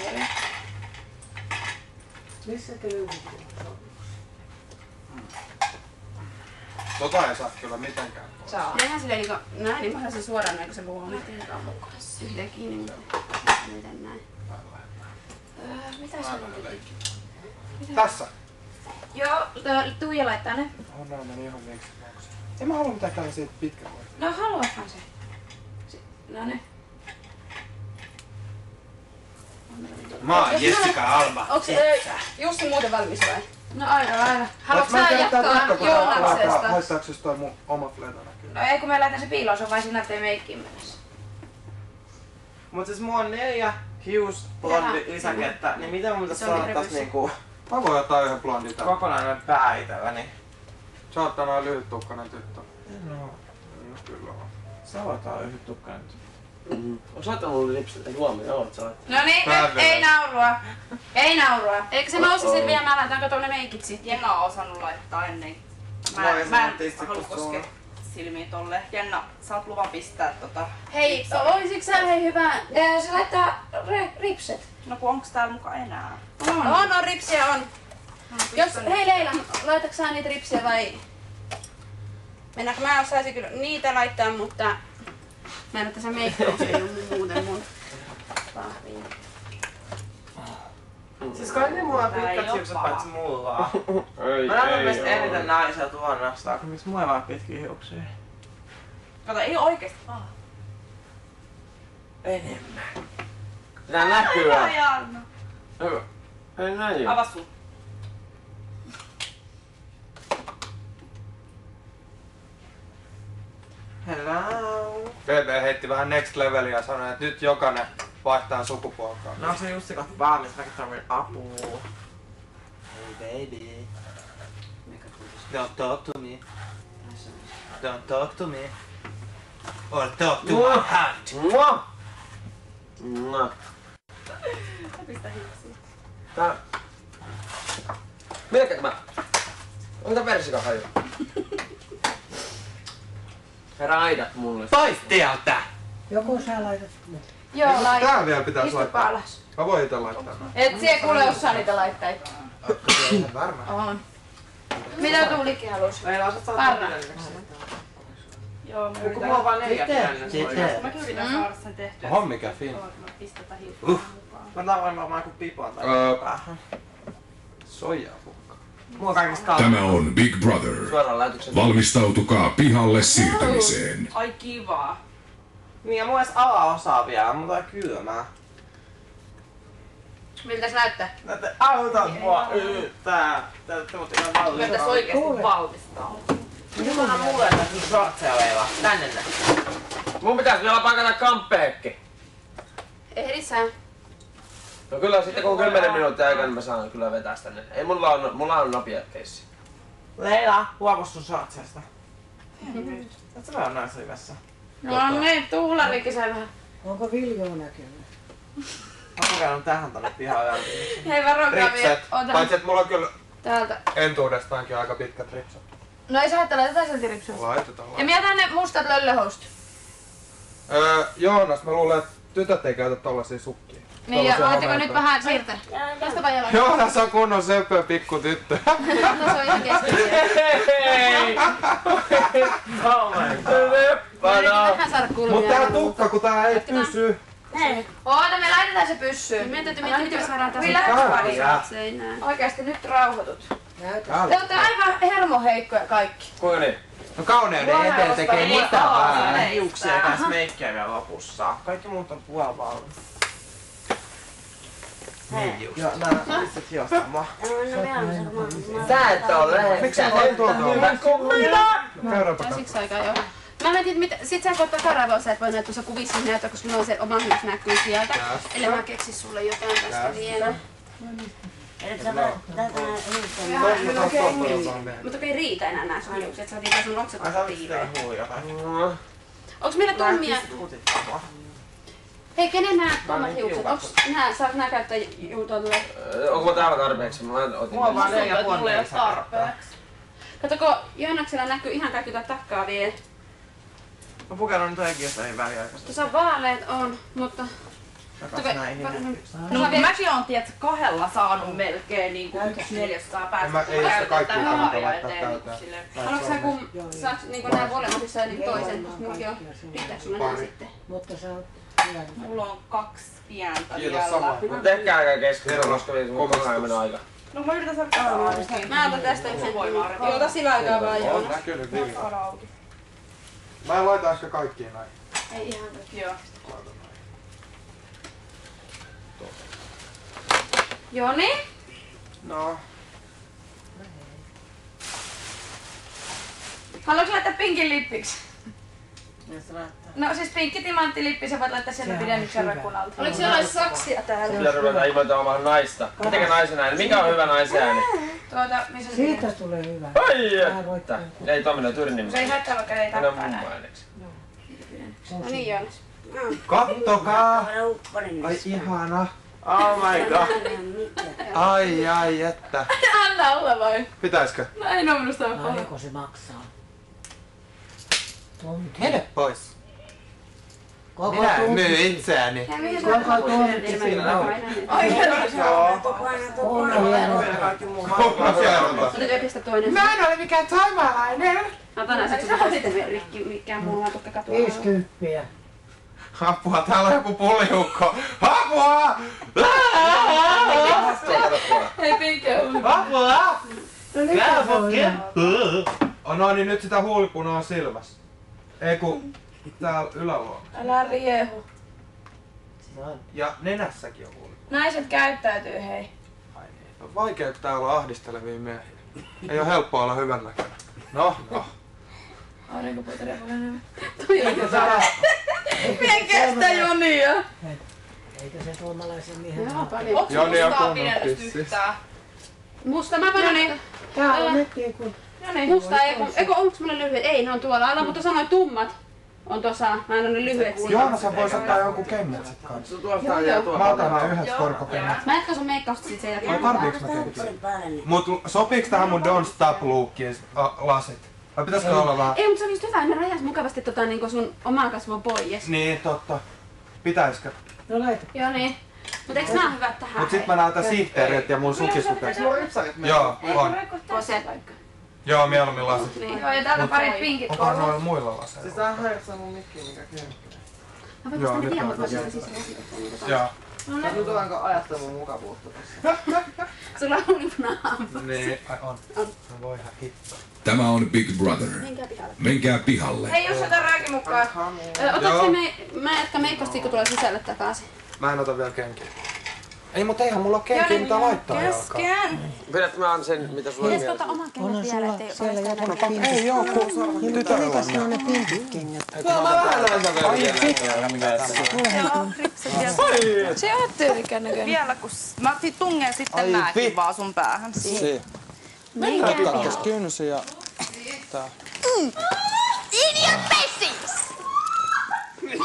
Missä te löysitte? Tota ei saa kyllä mitenkään pois. Tehdään silleen niinku näin, niin mä se suoraan näin kun se puhuu. Mä tehdään mukaan. Silleen kiinni, mutta miten näin. Mitä se on? Tässä. Joo, Tuija laittaa ne. On nää meni ihan liiks. En mä halua mitään tällaisia pitkän vuotta. No haluathan se. No ne. Mä oon Jessica Alba. Onks Jussi muuten valmis vai? No aina. Haluatko sä jatkaa Joonaksesta? Haistaako se toi mun oma fleta näkyy? No ei kun me laitan se piiloon, se on vain siinä ettei meikkiin mennessä. Mut siis mulla on 4 hiusblondi lisäkettä, niin miten mun pitäis saada taas niinku Mä voin ottaa yhden blondin tänne. kokonainen pää itselläni? Sä oot tänään lyhyttukkainen tyttö. No. No kyllä on. Sä voit olla yhden tukkainen. Osoita mulle lipsit, ei huomioon, oot sä laittanut. No niin, nyt ei naurua. Ei naurua. Eikö se nousi sit vielä, mä laitan kato ne meikit sit. Jenna on osannut laittaa ennen. Mä en halua koskea silmiin tolle. Jenna, saat luvan pistää Hei, olisiko sä hei hyvä, se laittaa ripset. No kun onks täällä muka enää? On ripsiä on. Jos, hei Leila, laitatko sä niitä ripsiä vai? Mennäänkö mä osaisin kyllä niitä laittaa, mutta mä en oo tässä meikkaus ei oo muuten mun vahvin. Siis kaikki mulla on pitkät hiukset paitsi mulla. Ei, Mä näytän meistä eniten naisia tuonnasta, kun miksi mulla ei vaan pitkiä hiuksia. Kato, ei oikeesti vaan. Enemmän. Tää näkyy. Ai Anna. Ei näin. Avaa sun. Hello. Bebe heitti vähän next levelia ja sanoi, että nyt jokainen vaihtaa sukupuoltaan. No se Jussi kohta valmis, mäkin tarvitsen apua. baby. Don't talk to me. Don't talk to me. Or talk to my hand. Pistä hiuksiin. Tää... Melkein mä... Onko tää versikan haju? Raidat mulle. Pois tieltä! Joko sä laitat mut? Joo, laita. Tää vielä pitäis Istupa laittaa. alas. Mä voin ite laittaa. Et siellä kuule osaa niitä laittaa. Ihan varma. On. Mitä Tuulikki halus? Meillä on Parra. Joo, mä Kun mulla on vaan 4 yritän. Mäkin yritän saada sen tehtyä. Oho, mikä fin. Pistetä hiuksiin mukaan. Mä tavan varmaan kuin pipoa tai päähän. Soijapukka. Mulla on kaikista kalta. Tämä on Big Brother. Valmistautukaa pihalle siirtymiseen. Ai kivaa. Niin ja mulla edes alaosaa vielä, mutta on kylmää. Miltä se näyttää? Näette autot mua yhtää. Täytyy mut ihan valmistaa. Miltä se oikeesti valmistaa? Mitä mulle näitä shortseja leivaa? Tänne näin. Mun pitäis vielä pakata kamppeekki. Ehdissään. No kyllä sitten kun on 10 minuuttia aikaa, niin mä saan kyllä vetää tänne. Ei mulla on nopea keissi. Leila, huomas sun shortseista. Et sä vähän näissä hyvässä. No niin, tuularikin sai vähän. Onko Viljo näkynyt? Mä oon kokeillut tähän tonne pihaan Hei varokaa vielä. Ripset. Paitsi et mulla on kyllä Täältä. entuudestaankin aika pitkät ripset. No ei saa, että laitetaan silti ripsuja. Laitetaan. Ja mietään ne mustat löllöhousut. Joonas, mä luulen, että tytöt ei käytä tollasia sukkia. Niin ja voitteko nyt vähän siirtää? Tästäpä jaloin. Joonas on kunnon söpö pikku tyttö. No se on ihan keskiviä. Hei! Oh my god. Vähän saada kulmia. Mut tää tukka, kun tää ei pysy. Oota, me laitetaan se pyssyyn. Meidän täytyy miettiä, miten me saadaan tästä. Oikeesti nyt rauhoitut. Te ootte aivan hermoheikkoja kaikki. Kuinka niin? No kauneuden eteen tekee mitä vähän. Hiuksia ja käs meikkiä vielä lopussa. Kaikki muut on puolivalmis. Niin just. Joo, nää pistet hiostaa mua. Sä et oo lähellä. Miksi sä voit tuolta olla? Käydäänpä Ja siksi aikaa joo. Mä mietin, että sit sä koittaa karavaa, sä et voi näyttää tuossa kuvissa näyttää, koska mulla on se oma hius näkyy sieltä. Eli mä keksis sulle jotain tästä vielä. Mutta ei riitä enää nää sun hiukset, saatiin tää sun oksat piiloon. Onks meillä tummia? Hei, kenen nää tummat hiukset? Onks nää, saaks nää käyttää juutolle? Onko mä täällä tarpeeksi? Mä otin. Mulla on vaan 4,5 Mulla ei oo tarpeeksi. Katoko, Joonaksella näkyy ihan kaikki tuota takkaa vielä. Mä pukenut nyt oikein jostain väliaikaisesti. Tuossa vaaleet on, mutta... Takas näihin. No mäkin oon tiedätkö 2 saanut melkein niinku 1/4 päästä. Ei sitä kaikkia kannata laittaa täyteen. Haluatko sä kun saaks niinku nää molemmatissa niinku toisen? Mullakin on. Riittääkö sulle nää sitten? Mutta sä oot hyvä. Mulla on 2 pientä Kiitos samoin. Mut tehkää aikaa keskustella, koska mun kohdalla menee aika. No mä yritän saada auki. Mä otan tästä yhden. Ota sillä aikaa vaan On Joonas. näkynyt Viljo. Saada auki. Mä en laita ehkä kaikkiin näin. Ei ihan kaikki. Joo. Joni? No. Haluatko laittaa pinkin lippiksi? Mitä sä laittaa? No siis pinkki timantti lippi, sä voit laittaa sieltä pidennyksen rakun alta. Oliko siellä saksia täällä? Pitää ruveta ilmoittamaan naista. Mitenkä naisen ääni? Mikä on hyvä naisen ääni? Missä se Siitä tulee hyvä. Ai että! Ei Tomina Tyrin Se nimessä. ei haittaa vaikka ei Hän on tappaa mummo näin. ääneksi. No niin Joonas. Kattokaa! Ai ihana. Oh my god. Ai että. Anna olla vai? Pitäiskö? No ei no minusta ole paljon. Paljonko se maksaa? Tunti. Mene pois. Koko Minä tunti. myy itseäni. Koko tunti siinä on. Joo. Kolme hienoa. Mutta te pistä toinen. Mä en ole mikään taimalainen. Ota nää sit sun sitten rikki mikään muu on tukka katua. 50. Apua, täällä on joku pulliukko. Apua! Hei Pinke. Apua! No nyt No niin, nyt sitä huulipunaa silmässä. Ei kun täällä yläluomassa. Älä riehu. Ja nenässäkin on huulipuna. Naiset käyttäytyy hei. Ai niin. No, vaikea täällä on ahdistelevia miehiä. Ei oo helppoa olla hyvän näköinen. No. Aurinkopuuteri on enemmän. Toi on saa. Mien kestä Jonia. Eikö se suomalaisen miehen Joo, maa? paljon. Onks Joni on mustaa kunnon pienellä pissis. yhtään? Musta, mä panen. Tää on nyt niinku... Musta, eikö onks mulla lyhyet? Ei, ne on tuolla alla, mutta sanoin tummat on tossa. Mä annan ne lyhyet siihen. Joona, sä vois ottaa jonkun kengät sit kanssa. Mä otan ne yhdet korkokengät. Mä jatkan sun meikkausta sit sen jälkeen. Vai tarviiks mä kenkiä? Mut sopiiks tähän mun Don't Stop lookiin lasit? Vai pitäisikö olla vähän? Ei, mutta se on just hyvä, ne rajas mukavasti niinku sun omaa kasvua pois. Niin, totta. Pitäiskö? No laita. Joo niin. Mut eiks nää hyvät tähän? Mut sit mä näytän sihteerit ja mun sukisukset. Joo, on. Kose. Joo, mieluummin lasit. Niin. Joo, ja täältä parit pinkit Onkohan noilla muilla laseilla? Siis tää häiritsee mun mikkiä mikä kenkkää. Joo, nyt mä otan Joo. Nyt otanko ajattaa mun mukavuutta tässä? Sulla on ulipuna. Niin, ai on. No voihan hitto. Tämä on Big Brother. Menkää pihalle. Hei, jos otan rääkin mukaan. Otatko mä jatkan meikkausta, kun tulee sisälle takaisin. Mä en ota vielä kenkiä. Ei, mut eihän mulla ole kenkiä, mitä laittaa jalkaan. Pidätkö mä sen, mitä sulla Pitäisikö ottaa oman kengät vielä, ettei Siellä joku pinkit. Ei joo, kun tytöllä Mitäs ne on ne pinkit kengät? Kyllä mä vähän näytän vielä. Ai Se on tyylikän näköinen. Vielä kun mä tungen sitten nääkin vaan sun päähän. Mennään katkas kynsi ja... Tää. Idiot pessis!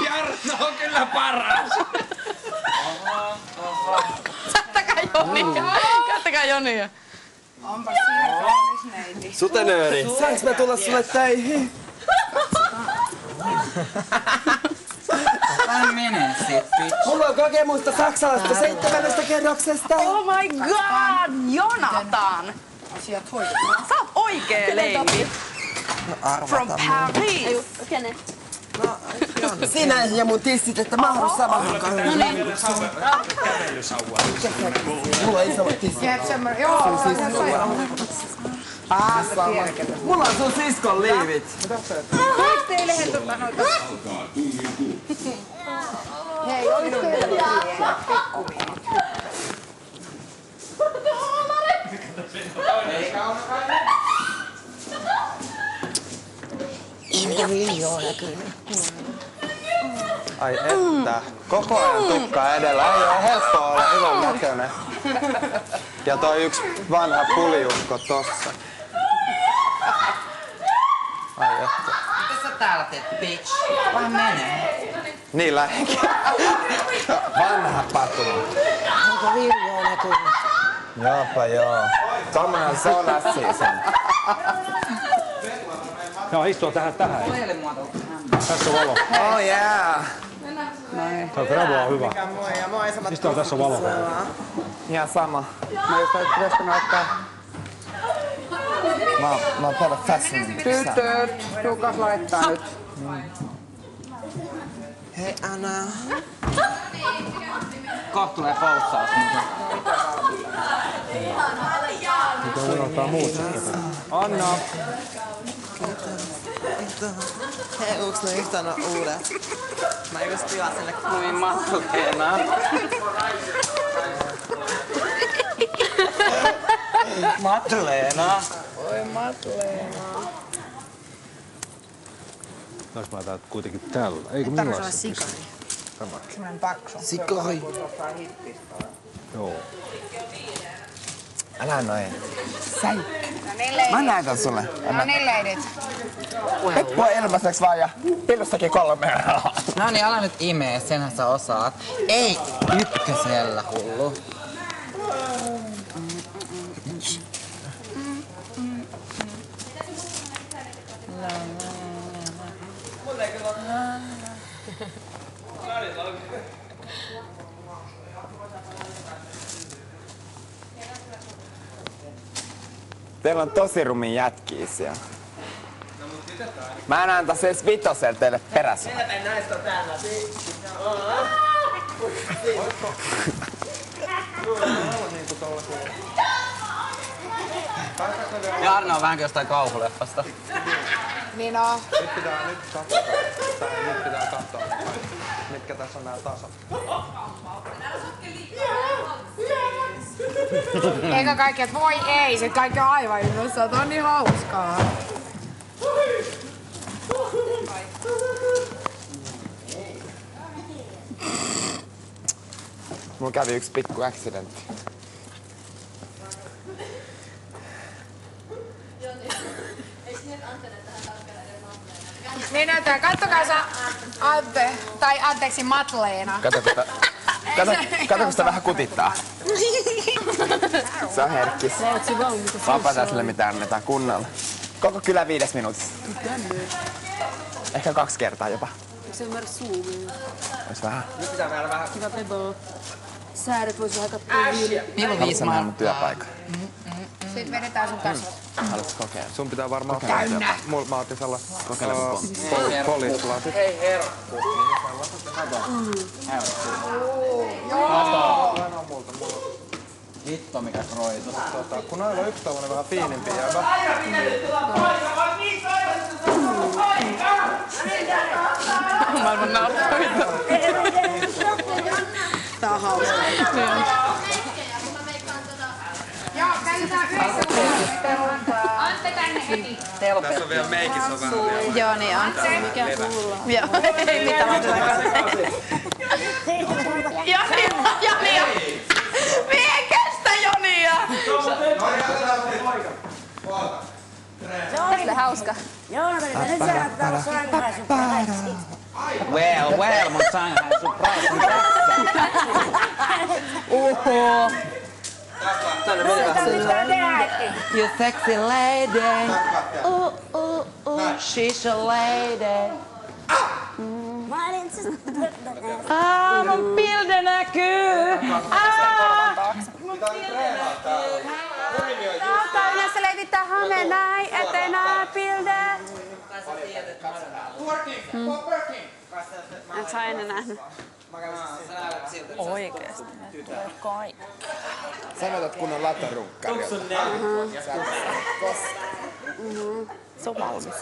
Jarno on kyllä paras! Käyttäkää Jonia. Onpas siinä kaunis neiti. Sutenööri. Saanko mä tulla sulle töihin? Vähän menee sit, bitch. Mulla on kokemusta saksalaisesta 7. kerroksesta. Oh my god! Jonathan! Asiat hoidetaan. Sä oot oikee leimi. From Paris. Kenen? Sinä ja mun tissit, että mä oon samalla kaudella. No niin. Mulla on isommat tissit. Joo, Mulla on sun siskon liivit. Olis teille hetulta noita? Hei, olis teille liiviä? Ai että. Koko ajan tukka edellä. Ei oo helppoa olla ilon näköinen. Ja toi yksi vanha puliukko tossa. Ai että. Mitä sä täällä teet, bitch? Vähän menee. Niin lähenkin. Vanha patuma. Onko Viljo näkynyt? Joopa joo. Tommonen se on lässiisen. Joo, istua tähän. Suojele mua tuolta. Tässä on valo. Oh yeah. Tää Bravo on hyvä. Istua, tässä on valo. Ihan sama. Mä just pitäisikö ottaa... Mä oon paljon fashion. Tytöt, tukas laittaa nyt. Hei Anna. Kohta tulee poussaus. Nyt on unohtaa muut. Anna. Hei, onks ne yhtään uudet? Mä just tilasin sille kuin mattokeena. Matleena. Oi Matleena. Taas mä laitan kuitenkin tällä. Eikö millaista? Sikari. Semmoinen paksu. Sikari. Joo. Älä noin. Mä näytän sulle. No niin leidit. Heppoa ilmaiseksi vaan ja pillustakin 3 euroa. No niin, ala nyt imee, senhän sä osaat. Ei ykkösellä, hullu. Teillä on tosi rumi jätkiä siellä. Mä en antaisi edes 5 teille perässä. Jarno on vähän jostain kauhuleffasta. Niin on. Nyt pitää katsoa, mitkä tässä on nää tasot. Eikä kaikki, että voi ei, se kaikki on aivan innossa, on niin hauskaa. Mulla kävi yksi pikku accidentti. Niin näyttää, kattokaa sä Ante, tai anteeksi Matleena. Kato, kun sitä vähän kutittaa. Se on herkkis. Vapaata sille mitä annetaan kunnolla. Koko kylä 5 minuutissa. Ehkä 2 kertaa jopa. Se ymmärrä suomea. Ois vähän. Nyt pitää vielä vähän. Hyvä Bebo. Säädöt vois vähän katsoa Niillä on 5 nähdä mun työpaikka. Sitten vedetään sun kasvot. Haluatko kokeilla? Sun pitää varmaan kokeilla. Mä otin sellaista poliislasit. Hei herkku. Vittu mikä kroitu. Kun noilla on yksi tällainen vähän fiinimpi jäbä. Maailman naapurita. Tää on hauska. Joo, käytetään yhdessä. Antte tänne heti. Tässä on vielä meikissä on vähän vielä. Joo, niin on. mikä kuulla. Joo, ei mitään Jonia! Mie kestä Jonia! Tästä hauska. Nyt sä ottaa Shanghai surprise. Well, mun Shanghai surprise on tässä. Uhu. You sexy lady. She's a lady. Mun pilde näkyy. Yleensä leitittää hame näin, ettei näe pilde. Et sä ennen nähnyt. Oikeesti. Kaikki. Sanotat kun on latarunkkari. Se on valmis.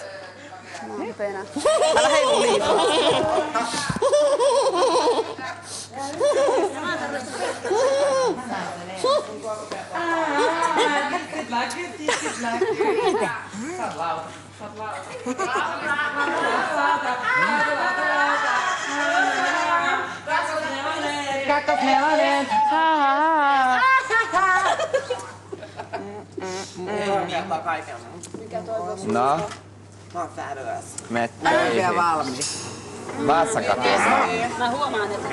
Mä oon hypeenä. Älä heilu liikaa. Kakkosnelonen. No? Metteihin. Vassakatiin. Mä huomaan, että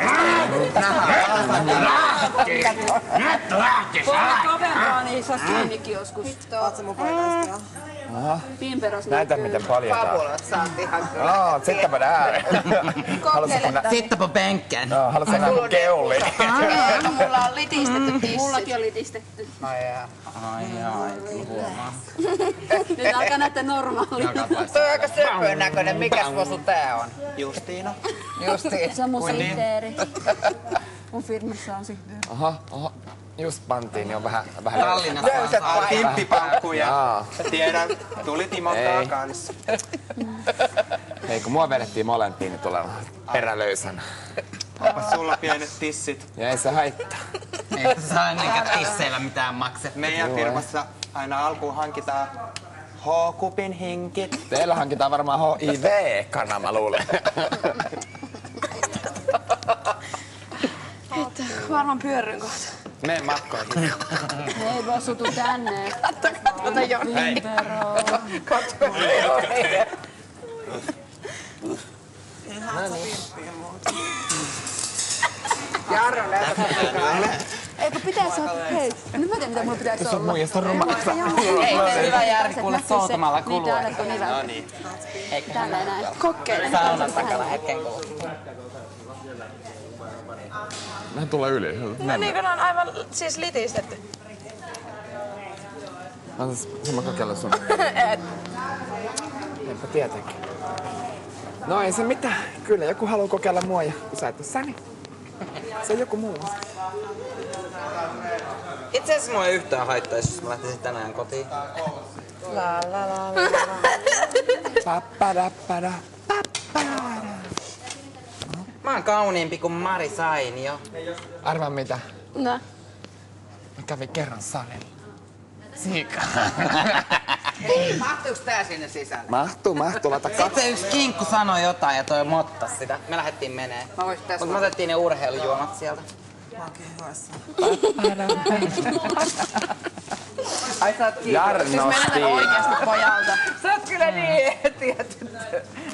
Nyt lähti kovempaa, niin saa kiinnikin joskus. Oot mun paikasta jo? Pimperos Näytä miten paljon tää on. Papulat saat ihan kyllä. Sittäpä ääre. Sittäpä penkkään. Haluatko nähdä mun keuli? Mulla on litistetty tissit. Mullakin on litistetty. Ai jaa. Ai, huomaa. Nyt alkaa näyttää normaalia. Toi on aika söpön näköinen. Mikäs vosu tää on? Justiina. Justiin. Se on mun sihteeri. Mun firmassa on sihteeri. Aha. Just pantiin, niin on vähän Löysät paikat. Pimppipankkuja. Tiedän, tuli Timon kanssa. Hei, kun mua vedettiin molempiin, niin tulee perälöysänä. Onpas sulla pienet tissit. Ja ei se haittaa. Ei saa ennenkään tisseillä mitään maksettu. Meidän firmassa aina alkuun hankitaan H-kupin hinkit. Teillä hankitaan varmaan HIV-kana, mä luulen. Että varmaan pyörryn kohta. Mene matkoihin. Hei, Bosu, tuu tänne. Ota Joni. Pimpero. Jarro näytä. Eikö pitäis olla? Hei, nyt mä tiedän mitä mulla pitäis olla. Se on muijasta rumasta. Ei se hyvä järki kuule soutamalla kuluu. Niin, täällä on hyvä. No niin. Täällä näin. Kokeile. Saunan takana hetken kuluu. Nehän tulee yli. No niin kuin on aivan siis litistetty. Mä kokeilla sun. Enpä tietenkin. No ei se mitään. Kyllä joku haluaa kokeilla mua ja kun sä et oo Sani. Se on joku muu. Itse asiassa mua ei yhtään haittaisi, jos mä lähtisin tänään kotiin. La la la la. Pappadappada. Mä oon kauniimpi kuin Mari Sainio. Arvaa mitä? No. Mä kävin kerran salilla. Siika. Hei, mahtuuks tää sinne sisälle? Mahtuu. Laita Sitten yksi kinkku sanoi jotain ja toi mottas sitä. Me lähdettiin menee. Mut me otettiin ne urheilujuomat sieltä. Mä oon kehoissa. Jarnosti. Siis mennään oikeasti pojalta. Sä oot kyllä niin tietty.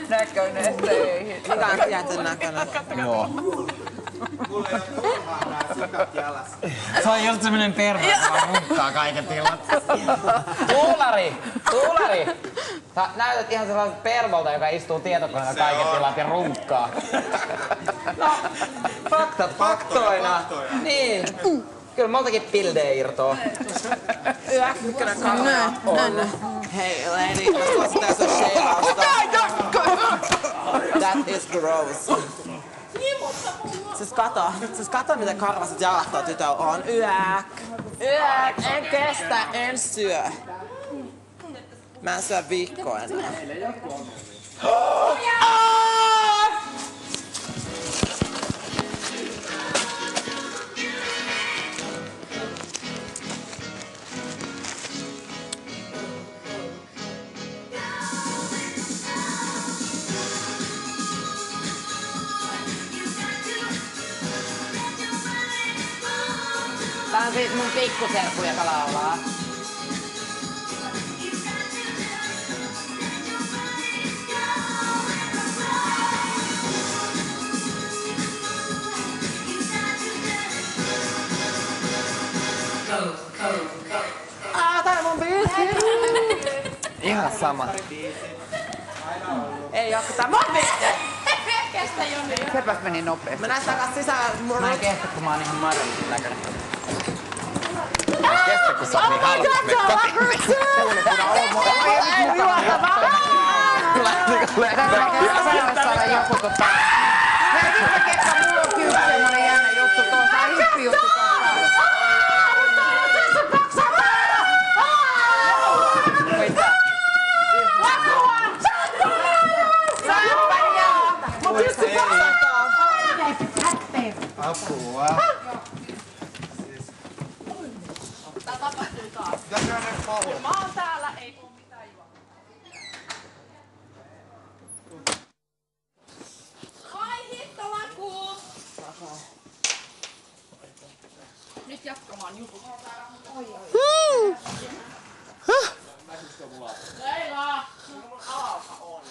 näköinen, ettei. Ihan jätön näköinen. Joo. Mulla ei ole turhaan nää sukat jalassa. Se on just semmonen pervo, joka runkkaa kaiken tilat. Tuulari! Tuulari! Sä näytät ihan sellaiselta pervolta, joka istuu tietokoneella kaiken tilat ja runkkaa. No, faktat faktoina. Niin. Kyllä multakin pildejä irtoaa. Ykkönen kalja. Hei lady, mä suosittelen sun sheilausta. That is gross. Siis kato miten karvaset jalat tuo tytöllä on. Yäk, en kestä, en syö. Mä en syö viikkoa enää. Tää on siis mun pikkuserkku, joka laulaa. Tää on mun biisi! Ihan sama. Ei jaksa. Mun biisi! Kestä Jonni. Sepäs meni nopeasti. Mennään takas sisään. Mä en kestä, kun mä oon ihan Marvelin näköinen. Kestä, kun sä oot niin halus. Ei juotavaa! Saada joku tota... Hei, mitä kekka, mulla on kyllä semmonen jännä juttu tuossa. Hippi juttu tuossa. Apua. Tää tapahtuu taas. Mä oon täällä, ei tuu mitään juomaa. Ai hitto lakuu! Nyt jatkamaan jutut. Leila! Mun alalta on.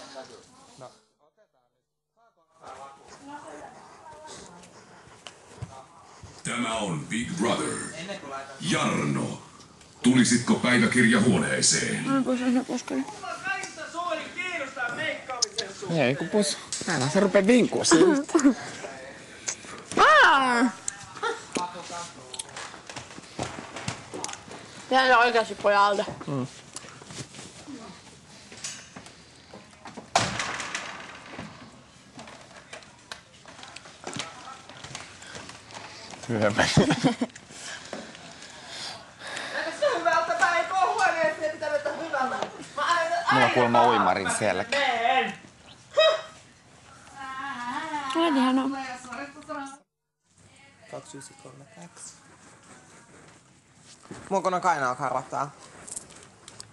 Tämä on Big Brother. Jarno, tulisitko päiväkirjahuoneeseen? Ei kun pus. Älä se rupee vinkua siitä. Tehdään se oikeasti pojalta. Yhden meni. Hyvältä, mä en koo huoneeseen, pitää vetää hyvältä. Mulla on kuulemma uimarin selkä. Oli ihanaa. 293X. Mua kun on kainaa karvattaa.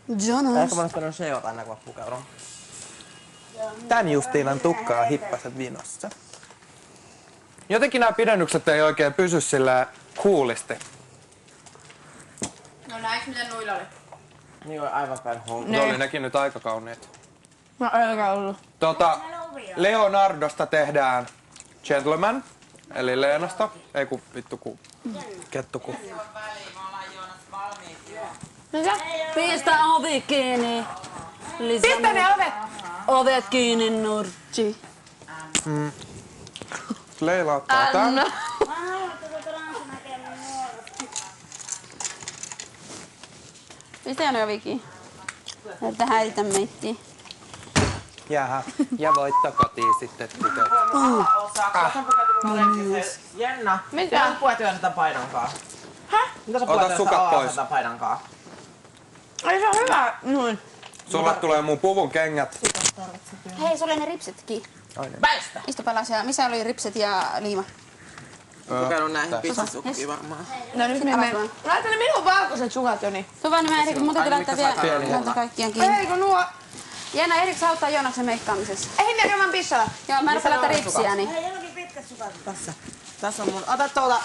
Jonas. Ehkä mä oon ottanut seota ennen kuin mä pukeudun. Tän Justiinan tukkaa hippaset vinossa. Jotenkin nämä pidennykset ei oikein pysy sillä kuulisti. No näiks miten nuilla oli? Niin on aivan perhoon. Ne oli nekin nyt aika kauniit. No eikä ollut. Leonardosta tehdään Gentleman, eli Leenasta. Ei ku vittu ku. Kettuku. Mitä? Pistä ovi kiinni. Pistä ne ovet! Ovet kiinni, Nurtsi. Leila ottaa tän. Pistä ne ovi kiinni. Että häiritä meittiä. Jaha, ja voitto kotiin sitten tytöt. Jenna, mitä? Mitä puetyö tätä painonkaa? Häh? Mitä sä Ota sukat pois. tätä painonkaa? Ai se on hyvä. Noin. Sulle tulee mun puvun kengät. Hei, se oli ne ripsetkin. Väistä! Istupa alas ja missä oli ripset ja liima? Kokeillut näihin pizzasukkiin varmaan. No nyt me Laita ne minun valkoiset sukat, Joni. Tuva, niin mä Erik, mun täytyy laittaa vielä laittaa kaikkien kiinni. Ei kun nuo... Jenna, Erik saa auttaa Joonaksen meikkaamisessa. Ei ne ilman pissalla. Joo, mä rupean laittaa ripsiä, niin. Hei, jollakin pitkät sukat. Tässä. Tässä on mun... Ota tuolta...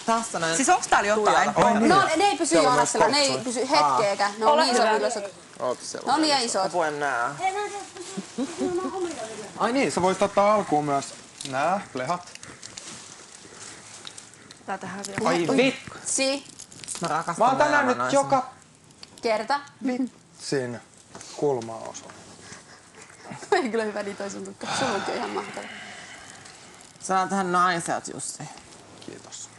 Tässä näin. Siis onks täällä jotain? No, ne ei pysy Joonaksella, ne ei pysy hetkeäkään. Ne on niin isot ylösot. Oota siellä. Ne on liian isot. Apua en nää. Hei, mä en saa omilla. Ai niin, sä voisit ottaa alkuun myös nää plehat. Tää tehdään vielä. Ai vitsi. Mä oon tänään nyt joka Kerta. vitsin kulmaa osunut. Ei kyllä hyvä, niin toi sun tukka. Sun onkin ihan mahtava. Sä tähän naiset, Jussi. Kiitos.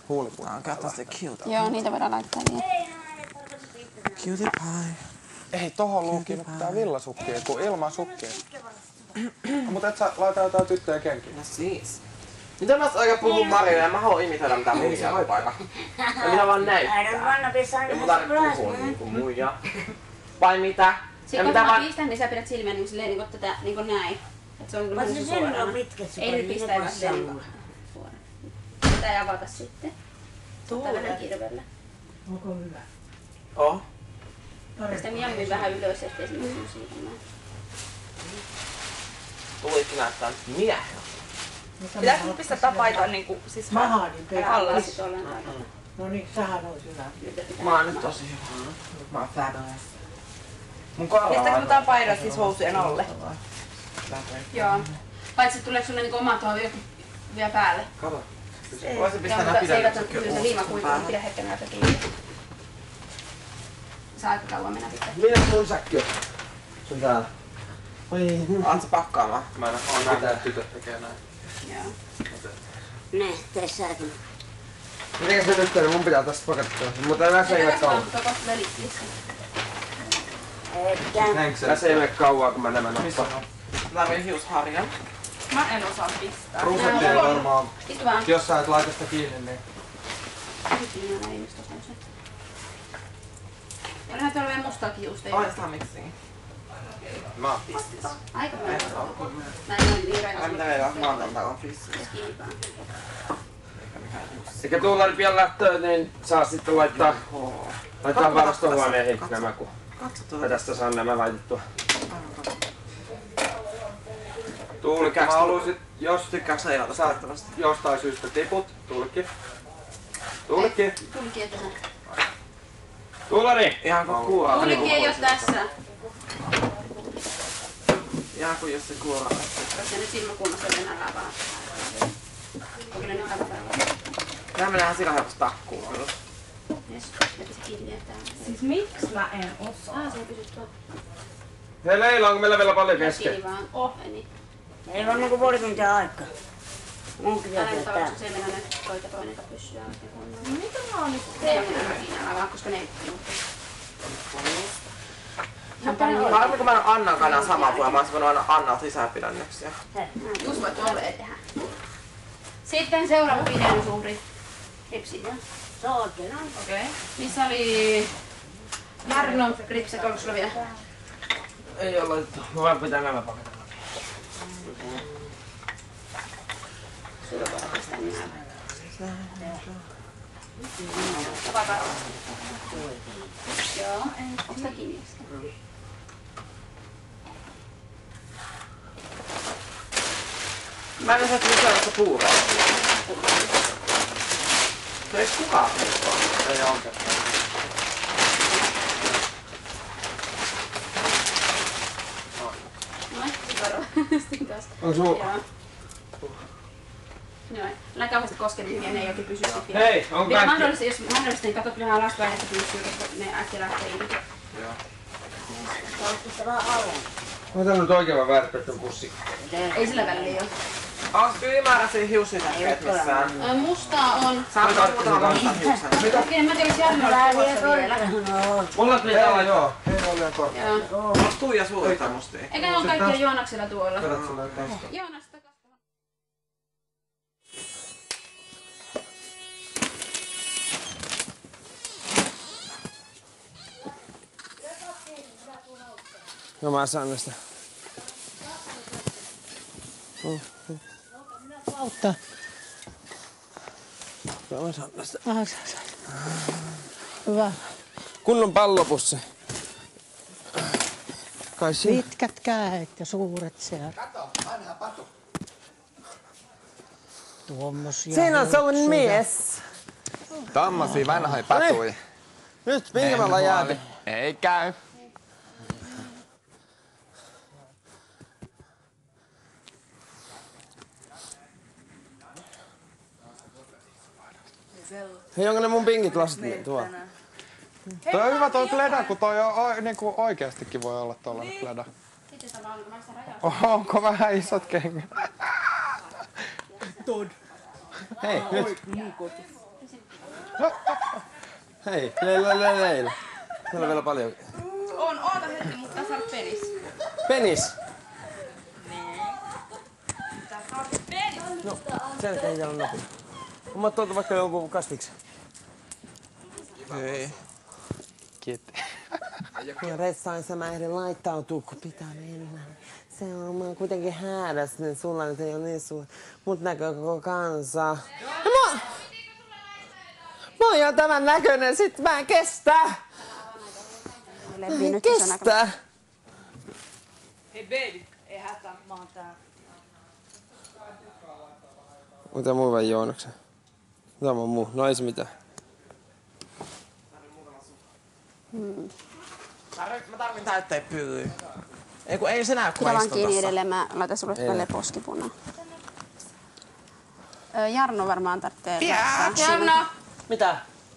Huulipunaa on tosi cute. Joo, niitä voidaan laittaa niin. Cutie pie. Ei tohon luukiin tää villasukkia, kun ilman sukkia. Mut et sä laita jotain tyttöjä kenkiin. No siis. Mitä mä oikein puhun Marille ja mä haluan imitoida mitään muijaa paikalla. Ja mitä vaan näyttää. Ja mun tarvitsee puhua niinku muijaa. Vai mitä? Sitten kun mä pistän, niin sä pidät silmiä niin silleen niinku tätä niinku näin. Et se on kyllä niinku suorana. Ei nyt pistää vaan silleen niinku suoraan. Tätä ei avata sitten. Ottaa vähän kirvellä. Onko hyvä? Oh. Pistä miammin vähän ylös, ettei se mene siitä näin. Tulikin näyttää mieheltä. Pitääkö nyt pistää tää paita niinku siis alla sit ollenkaan? No niin, sähän ois hyvä. Mä oon nyt tosi hyvä. Mä oon fabulous. Mun Pistääkö tää paidan siis housujen alle? Joo. Paitsi tuleeko sulle niinku omat tuohon vielä päälle? Kato. Voisin pistää nää pidemmät. Kyllä se liima kuivuu, niin pidä hetken näitä kiinni. Saa aika kauan mennä pitää. Minä sun säkki on? Se on täällä. Oi, Antsa pakkaamaan. Mä en oo nähnyt, että tytöt tekee näin. Joo. Ne, tee säkin. Mitenkäs se tyttö, mun pitää tästä pakettaa. Mutta ei näissä ei mene kauan. Tässä ei mene kauan, kun mä nämä noppaan. Mä tarvin hiusharjan. Mä en osaa pistää. Rusettiin varmaan. Jos sä et laita sitä kiinni, niin... Onhan tuolla vielä mustaakin juusta. Oistaan miksi? Mä pistin. Aika paljon. Näin on niin reilua. Ai mitä ei oo maanantaa on pissiä. Eikä tuulla pian lähtöä, niin saa sitten laittaa varastohuoneihin nämä, kun mä tästä saan nämä laitettua. Tuulikki, mä haluaisin, jos tykkääks sä jostain syystä tiput, Tuulikki. Tuulikki. Tuulikki ei tässä. Tuulari! Ihan kuin kuuraa. Tuulikki ei oo tässä. Ihan kuin jos se kuuraa. Koska nyt silmäkulmassa venällään vaan. Onko ne nyt aivan päivää? Tää menee ihan sikahelposti takkuun kyllä. Jes, että se kiinni täällä. Siis miksi mä en osaa? Se ei pysy tuolla. Hei Leila, onko meillä vielä paljon kesken? Kiinni vaan. Niin. Ei vaan niinku puoli tuntia aikaa. Mun pitää Älä tehdä tavallaan, se ei mennä ne toinen pysyä oikein kunnolla. Mitä mä oon nyt Se ei mennä siinä vaan, koska ne ei Harmi kun mä en Annan kanssa samaa puolella, mä oon voinut aina Annalta lisää pidännöksiä. Just voit tolleen tehdä. Sitten seuraava pidennyssuhri. Ripsiä. Se on oikein on. Okei. Missä oli Marno ripset, onko sulla vielä? Ei oo laitettu. Mä voin pitää nämä paketella. Sulla voi pistää nää. Tavataan. Joo, onko sitä kiinni? Mä en osaa syödä sitä puuroa. No ei kukaan mukaan. Ei oikein. Noin, varoa. Sitten taas. Onko sulla? Joo. Noin. Älä kauheasti koske niin, ne ei oikein pysy sitten. Hei, on kaikki. Mahdollisesti, jos mahdollisesti, niin kato kyllähän alaspäin, että pysyy, koska ne äkkiä lähtee irti. Joo. Laittaa vähän alle. Mä otan nyt oikein vääräpöttön pussi. Ei sillä välillä oo. Onks ylimääräisiä hiussisäkkeet missään? Mustaa on. Saanko muutama vastaan hiuksen? Okei, mä tiedän, Jarnolla on tulossa vielä. Mulla tuli täällä joo. Ei ole liian korkea. Joo. Onks Tuija suunnittaa mustia? Eikä ne on kaikkia Joonaksella tuolla. Vedät sulle tästä. Joonas takas. No mä saan näistä. Auttaa. No mä saan näistä. Hyvä. Kunnon pallopussi. Kai siinä. Pitkät kädet ja suuret siellä. Kato, vanha patu. Tuommoisia. Siinä on sellainen mies. Tommosia vanhoja patuja. Nyt minkä me ollaan jääty? Ei käy. Hei, onko ne mun pinkit lasit niin tuo? Toi on hyvä toi pleda, kun toi on niinku oikeastikin voi olla tollanen pleda. Onko vähän isot kengät? Hei, nyt. Hei, leila. Meillä on vielä paljon. Oota hetki, mutta tässä on penis. Penis! Tässä on penis! No, selkeä ei ole nopea. Mä tuolta vaikka joku kastiksen. Hei. Kiitti. Ja ressaissa mä ehdin laittautua, kun pitää mennä. Se on, mä oon kuitenkin häädäs, niin sulla nyt ei ole niin suuri. Mut näkyy koko kansa. Mä oon jo tämän näköinen, sit mä en kestä! Mä en kestä! Hei baby, ei hätää, mä oon täällä. Mitä muu vai Joonaksen? Mitä muu? No ei se mitään. Mä tarvin täytteet pyllyä. Ei kun ei se näy kun Pidä vaan istun kiinni tossa. edelleen, mä laitan sulle tälle poskipunaa. Jarno varmaan tarvitsee. Jarno! Mitä?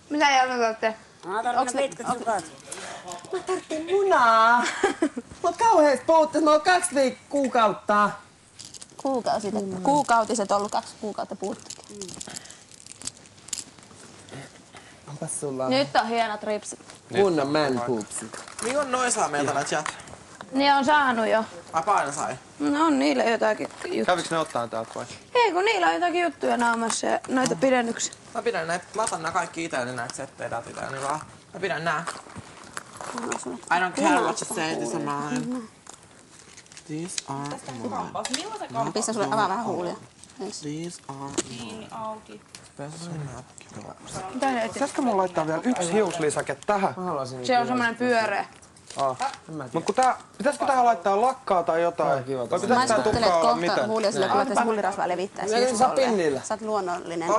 Mitä Jarno tarvitsee? Mä tarvitsen pitkät sukat. Mä tarvitsen munaa! Mä oon kauhees puutteessa, mä oon 2 kuukautta. Kuukautiset ollut 2 kuukautta puuttekin. Onpas sulla Nyt on hienot ripsit. kunnon man poopsit. Niin on noin saa meiltä näitä chat. Niin on saanut jo. Ai paina sai. No on niillä jotakin juttuja. Käviks ne ottaa täältä vai? Ei kun niillä on jotakin juttuja naamassa ja noita pidennyksiä. Mä pidän näitä, mä otan nää kaikki itselleni näitä settejä täältä itselleni vaan. Mä pidän nää. I don't care what you say, these are mine. These are mine. Pistä sulle avaa vähän huulia. These are Kiinni auki. Pitäisikö mun laittaa vielä yksi hiuslisake tähän? Se on semmonen pyöreä. Mut kun pitäisikö tähän laittaa lakkaa tai jotain? Vai pitäisikö tää tukkaa olla mitä? Huulia sille, kun laittaisi huulirasvaa levittää siihen sulle. Sä oot luonnollinen.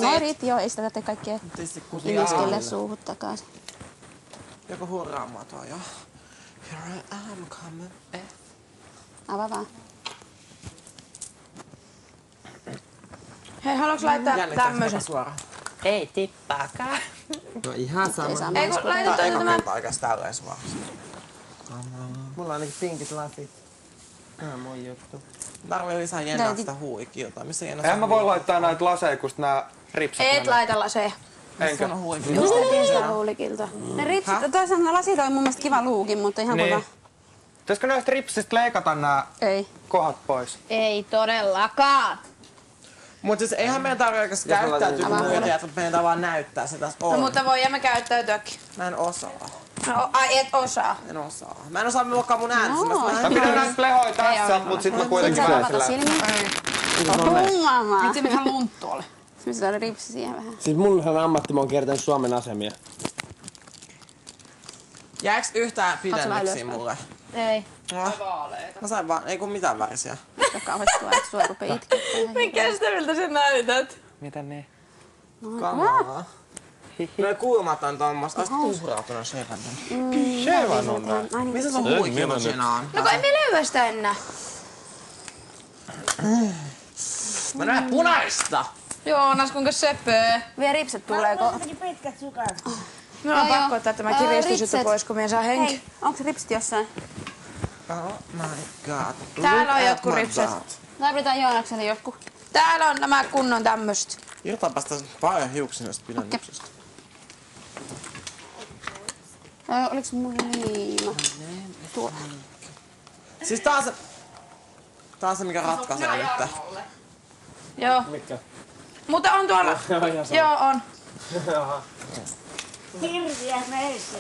No riitti joo, ei sitä tarvitse kaikkea iliskelle suuhun takaisin. Joku hurraamaa tuo jo. Here I am coming. Avaa vaan. Hei, haluatko laittaa tämmösen? Ei tippaakaan. No ihan sama. Ei kun laita Ei tämä. kun oikeastaan tälleen suoraan. Mulla on ainakin pinkit lasit. Tää on mun juttu. Tarvii lisää jännää sitä huikilta. Missä jännä Eihän mä voi laittaa näitä laseja, kun nää ripset Et laita laseja. Enkä. Just tietysti huulikilta. Ne ripsit, toisaalta ne lasit on mun mielestä kiva luukin, mutta ihan Niin. kuva. Pitäisikö näistä ripsistä leikata nää kohdat pois? Ei todellakaan. Mut siis eihän meidän tarvitse oikeastaan käyttäytyä muuten, että meidän vaan näyttää se tässä on. No mutta voimme käyttäytyäkin. Mä en osaa. No, ai et osaa. En osaa. Mä en osaa muokkaa mun ääntä. Mä pidän näitä plehoja tässä, mut sit mä kuitenkin Sitten pääsen sä avata läpi. silmiä. Tungamaa. Nyt se ihan lunttu oli. Sitten se oli ripsi siihen vähän. Siis mun ammatti, mä oon kiertänyt Suomen asemia. Jääks yhtään pidennyksiä mulle? Ei. Mä sain vaan, ei kun mitään värisiä. Kauheesti tuo, eikö sua rupee itkettämään? Mä kestä, miltä sä näytät. Mitä ne? Kamaa. No kulmat on tommoista. Ois tuhrautuna Shevan. Shevan on. Missä sun huikilma siinä on? No kun emme löyä sitä enää. Mä näen punaista! Joonas, kuinka söpöö. Vielä ripset tulee Mä oon pitkät sukat. Minulla on pakko ottaa tämä kiristysjuttu pois, kun minä saa henki. Hei, onko ripsit jossain? Oh my god. Täällä on jotkut ripset. Tarvitaan Joonakselle jotkut. Täällä on nämä kunnon tämmöstä. Irtaanpas tässä paljon hiuksia noista pidennyksestä. Oliks mulla liima? Tuo. Siis tää on se mikä ratkaisee nyt. Joo. Mitkä? Mutta on tuolla. Joo, on. Hirviä meissä.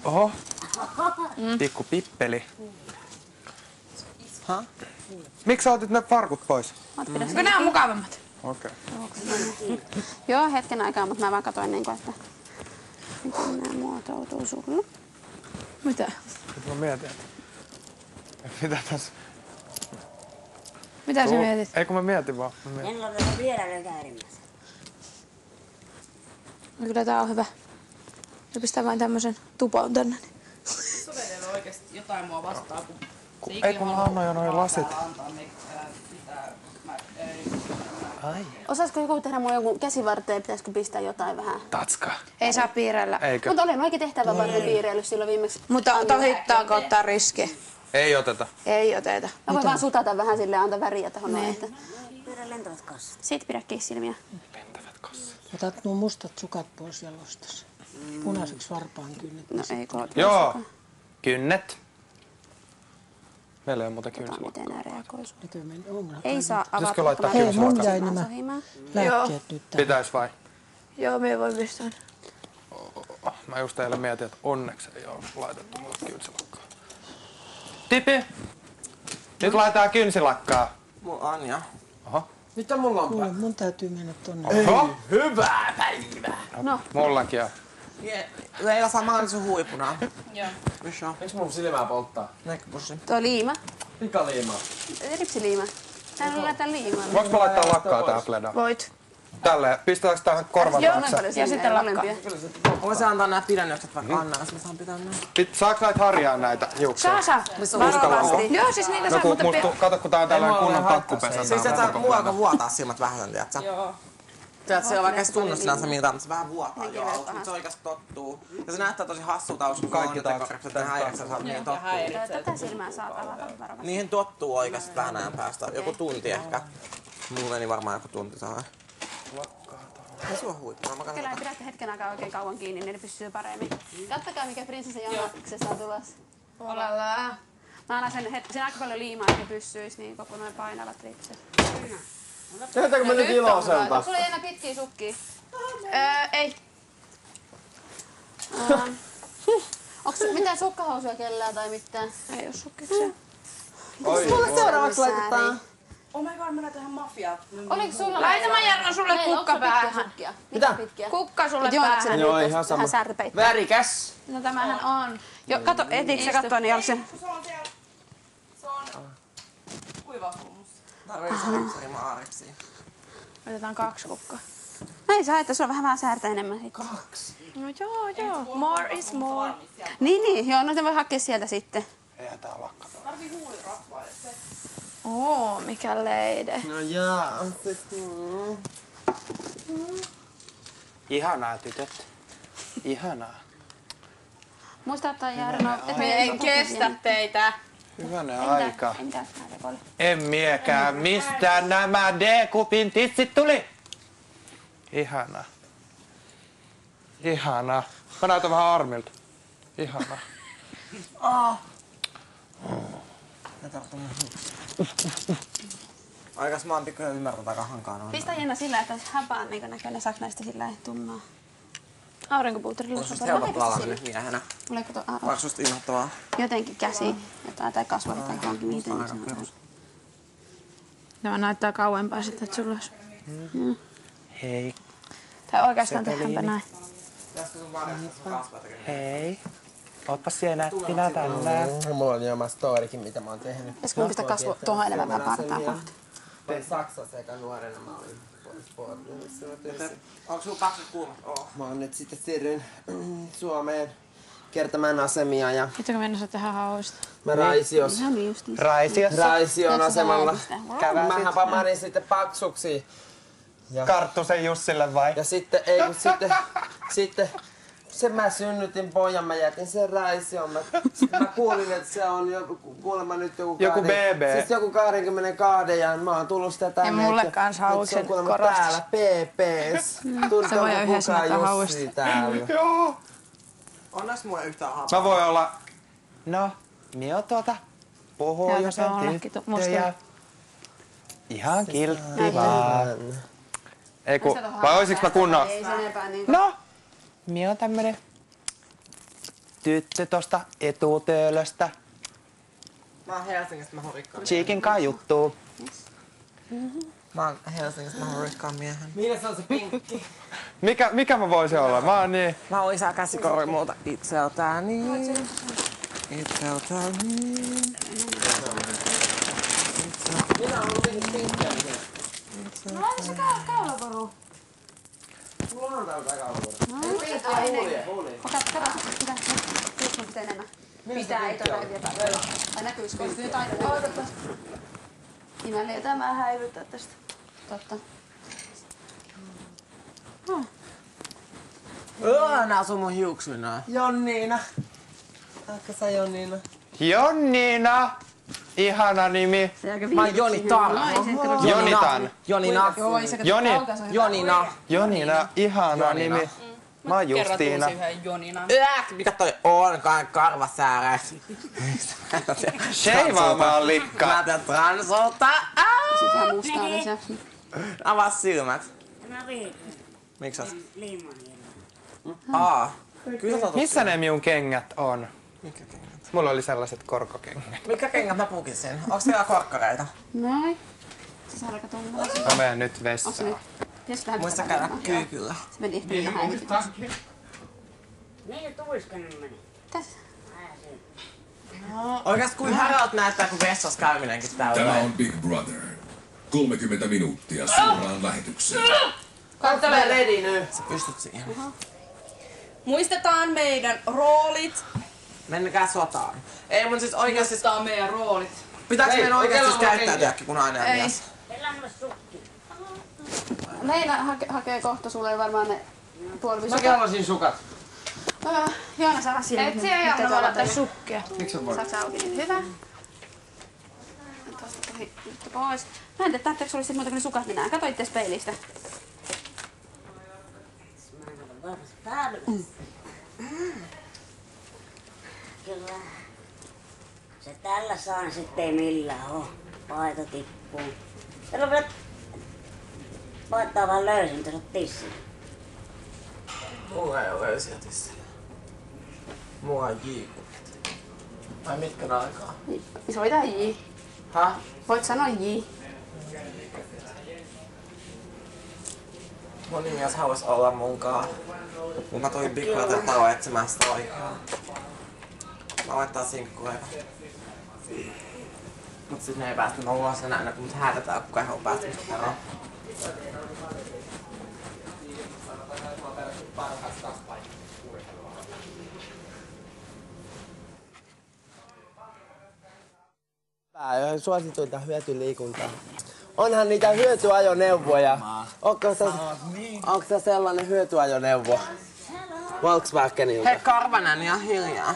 Oho. Pikku pippeli. Miksi sä otit ne farkut pois? Kun nää on mukavammat. Okei. Joo, hetken aikaa, mutta mä vaan katsoin niin kuin, että miten nää muotoutuu sulla. Mitä? Mä mietin, että mitä tässä... Mitä sä mietit? Ei kun mä mietin vaan. En ole vielä käärimässä. No kyllä tää on hyvä. Ja pistää vain tämmösen tupon tänne. Sulle ei ole oikeesti jotain mua vastaan, kun Ei kun mä annoin jo noin lasit. antaa, niin pitää, mä Osaisiko joku tehdä mun jonkun käsivarteen, pitäisikö pistää jotain vähän? Tatska. Ei saa piirrellä. Eikö? Mutta olen oikein tehtävän varten piirreillyt silloin viimeksi. Mutta tohittaako ottaa riski? Ei oteta. Ei oteta. Mä voin vaan sutata vähän silleen, antaa väriä tähän noin. Että... Pyydä lentävät kassat. Sit pidä silmiä. Otat nuo mustat sukat pois jalostasi. Punaiseksi varpaan kynnet. No ei koota. Joo. Kynnet. Meillä ei ole muuta kynsilakkaa. Miten nää reagois? Ei saa Pitäisikö avata. laittaa Hei, mun kynsilakkaa? jäi nämä lääkkeet nyt tähän. Pitäis vai? Joo, me voi pistää. Mä just eilen mietin, että onneksi ei ole laitettu muuta kynsilakkaa. Tipi! Nyt laitetaan kynsilakkaa. Mulla on jo. Oho. Mitä mulla on? Kuule, mun täytyy mennä tonne. Oho. Hyvää päivää. No. Mullakin on. Leila saa mahdollisuus huipuna. Joo. Miksi mun silmää polttaa? Näkköpussi. Tuo liima. Mikä liima? Ripsiliima. Täällä laitetaan liimaa. Voinko mä laittaa lakkaa tää Pleda? Voit. Tälleen, pistetäänkö tähän korvan taakse? Ja sitten lakkaa. Voisi antaa nää pidennykset vaikka Anna, jos mä saan pitää nää. Saaks näitä harjaa näitä hiuksia? Saa. Varovasti. Joo, siis niitä saa, mutta... Kato, kun tää on tällainen kunnon pakkupesä. Siis et sä mulla vuotaa silmät vähän, tiiätsä? Joo. Tiedät, se on vaikka edes tunnu sinänsä miltä, mutta se vähän vuotaa. Joo, mutta se oikeasti tottuu. Ja se näyttää tosi hassulta, kun kaikki tekoreksat ja häiritsee, saa niihin tottuu. Tätä silmää saa avata varovasti. Niihin tottuu oikeasti vähän ajan päästä. Joku tunti ehkä. Mulla meni varmaan joku tunti saa. Ei sua huippua. Kyllä pidätte hetken aikaa oikein kauan kiinni, niin ne pysyy paremmin. Kattokaa mikä prinsessa Jonaksesta on tulossa. Olala. Mä annan sen aika paljon liimaa, että ne pyssyis niin koko noin painavat ripset. Tehdäänkö me nyt iloiselta? Onko sulla enää pitkiä sukkia? Ei. Onko mitään sukkahousuja kellään tai mitään? Ei oo sukkiksia. Mulle seuraavaksi laitetaan. Oh my god, mä laitan ihan mafiaa. Oliko sulla? Laita mä Jarno sulle kukka päähän. Mitä pitkiä? Kukka sulle päähän. Joo, ihan sama. Vähän särpeitä. Värikäs. No tämähän on. Joo, kato, etiinkö sä katsoa niin Jalsen? Se on kuivahumus. Tarvitsee maariksi. Otetaan 2 kukkaa. No ei saa, että sulla on vähän säärtä enemmän. 2. No joo. More is more. Niin, joo, no te voi hakea sieltä sitten. Eihän tää lakkaa. Tarvii huulirasvaa. Oo, mikä leide. No jaa. Ihanaa tytöt. Ihanaa. Muista ottaa Jarno, että Me en kestä teitä. Hyvänen aika. Entä näitä kole? En miekään. Mistä nämä D-kupin tissit tuli? Ihanaa. Ihanaa. Mä näytän vähän armilta. Ihanaa. Aikas mä oon pikkuinen ymmärrä tätä hankaan. Pistä Jenna sillä, että hapaan niin näköinen saaks näistä sillä tummaa. Aurinkopuuterilla. Olisi just helpottu alalla nyt miehenä. Oliko tuo Vaikka susta innoittavaa. jotenkin käsi jotain tai kasvot tai johonkin miten se on. Joo, näyttää kauempaa sitten, että sulla olisi. Hei. Tai oikeastaan tehdäänpä näin. Hei. Ootpa siellä nättinä tänään. Mulla on jo oma storykin, mitä mä oon tehnyt. Pitäisikö mun pistää kasvo tuohon enemmän vai partaan kohta? Tein Saksassa sekä nuorena mä olin sportissa. Onko sulla paksu kuumat? Mä oon nyt sitten siirryin Suomeen kiertämään asemia ja Pitääkö mennä tehdä hauista? mä Raisiossa. Raision asemalla. Mähän pamarin sitten paksuksi. Karttusen Jussille vai? Ja sitten, sitten sen mä synnytin pojan, mä jätin sen Raisioon. Mä kuulin, että se on kuulemma nyt joku BB. Siis joku 22 ja mä oon tullut sitä tänne. Ei mulle kans hauksen Se on kuulemma korostus. täällä PPs. Se voi jo yhdessä näyttää Jussi täällä. Joo. Onnas mulla yhtään hapaa? Mä voin olla... No, mie oon pohjoisen tyttöjä. Ihan kiltti vaan. Ei ku, vai oisiks mä kunnon? No, mie oon tämmönen tyttö tosta etutöölöstä. Mä oon Helsingistä, mä oon rikkaan. Cheekin kai juttuu. Mä oon Helsingistä, mä oon rikkaan miehen. Minä se on se pinkki? Mikä mä voisin olla? Mä oon niin... Mä oon isä käsikorvi multa itseltäni. Minä oon niin pinkkiä. No on se kaulakoru. Mulla on täällä kaulakoru. No huuli. Kato, pitää enemmän. Pitää, ei todella vielä päällä. Tai näkyisikö? Nyt aina. Odotas. Niin mä Tämä häivyttää tästä. Totta. Nää asuu mun hiuksina. Jonniina. Ehkä sä Jonniina? Jonniina! Ihana nimi. Mä oon Jonitan. Jonitan. Jonina. Jonina. Jonina, ihana nimi. Mä oon Justiina. Mikä toi on? Karvasäärä. Sheivaamaan likka. Mä teen transolta. Sitten vähän mustaa lisäksi. Avaa silmät. Miksi sä? Missä ne minun kengät on? Mikä kengät? Mulla oli sellaiset korkokengät. Mikä kengät mä pukisin? Onks siellä korkkareita? Noin. Sä saada katsomaan. Mä menen nyt vessaan. Muista käydä kyykyllä. Se meni ehkä vähän häirityksi. Niin tuiskanut meni. Tässä. Oikeasti kuin härältä näyttää, kun vessassa käyminenkin täällä. Tämä on Big Brother. 30 minuuttia suoraan lähetykseen. Katsele ready nyt. Sä pystyt siihen. Muistetaan meidän roolit. Mennäkää sotaan. Ei mun siis oikeesti... Muistetaan meidän roolit. Pitääks meidän oikeesti käyttäytyäkin kun nainen ja mies? Leila hakee kohta sulle varmaan ne puolivisu. Mäkin haluaisin sukat. Joona saa siihen. Et siellä Joona voi laittaa sukkia. Miksi on voi? Saat sä auki niin hyvä. Tuosta tuli nyt pois. Mä en tiedä, tarvitseeko sulla sitten muuta kuin ne sukat minä. Kato itse peilistä. Kyllä. Se tällä saa, sitten ei millään oo. Paita tippuu. Tällä voit paittaa vaan löysin tuossa tissillä. Mulla ei oo löysiä tissillä. Mulla on J-kunnat. Vai mitkä aikaa? Se voi tehdä J. Häh? Voit sanoa J. Moni mies haluais olla munkaan. Mut mä tulin Big Brother talo etsimään sitä oikeaa. Mä laittaa sinkkuleipä. Mut sit ne ei päästä mä ulos enää, kun mut häädetään, kuka ei halua päästä mistä eroon. Suosituinta hyötyliikuntaa. Onhan niitä hyötyajoneuvoja. Onko se sellainen hyötyajoneuvo? Volkswagenilta. Hei Karvanen ja hiljaa.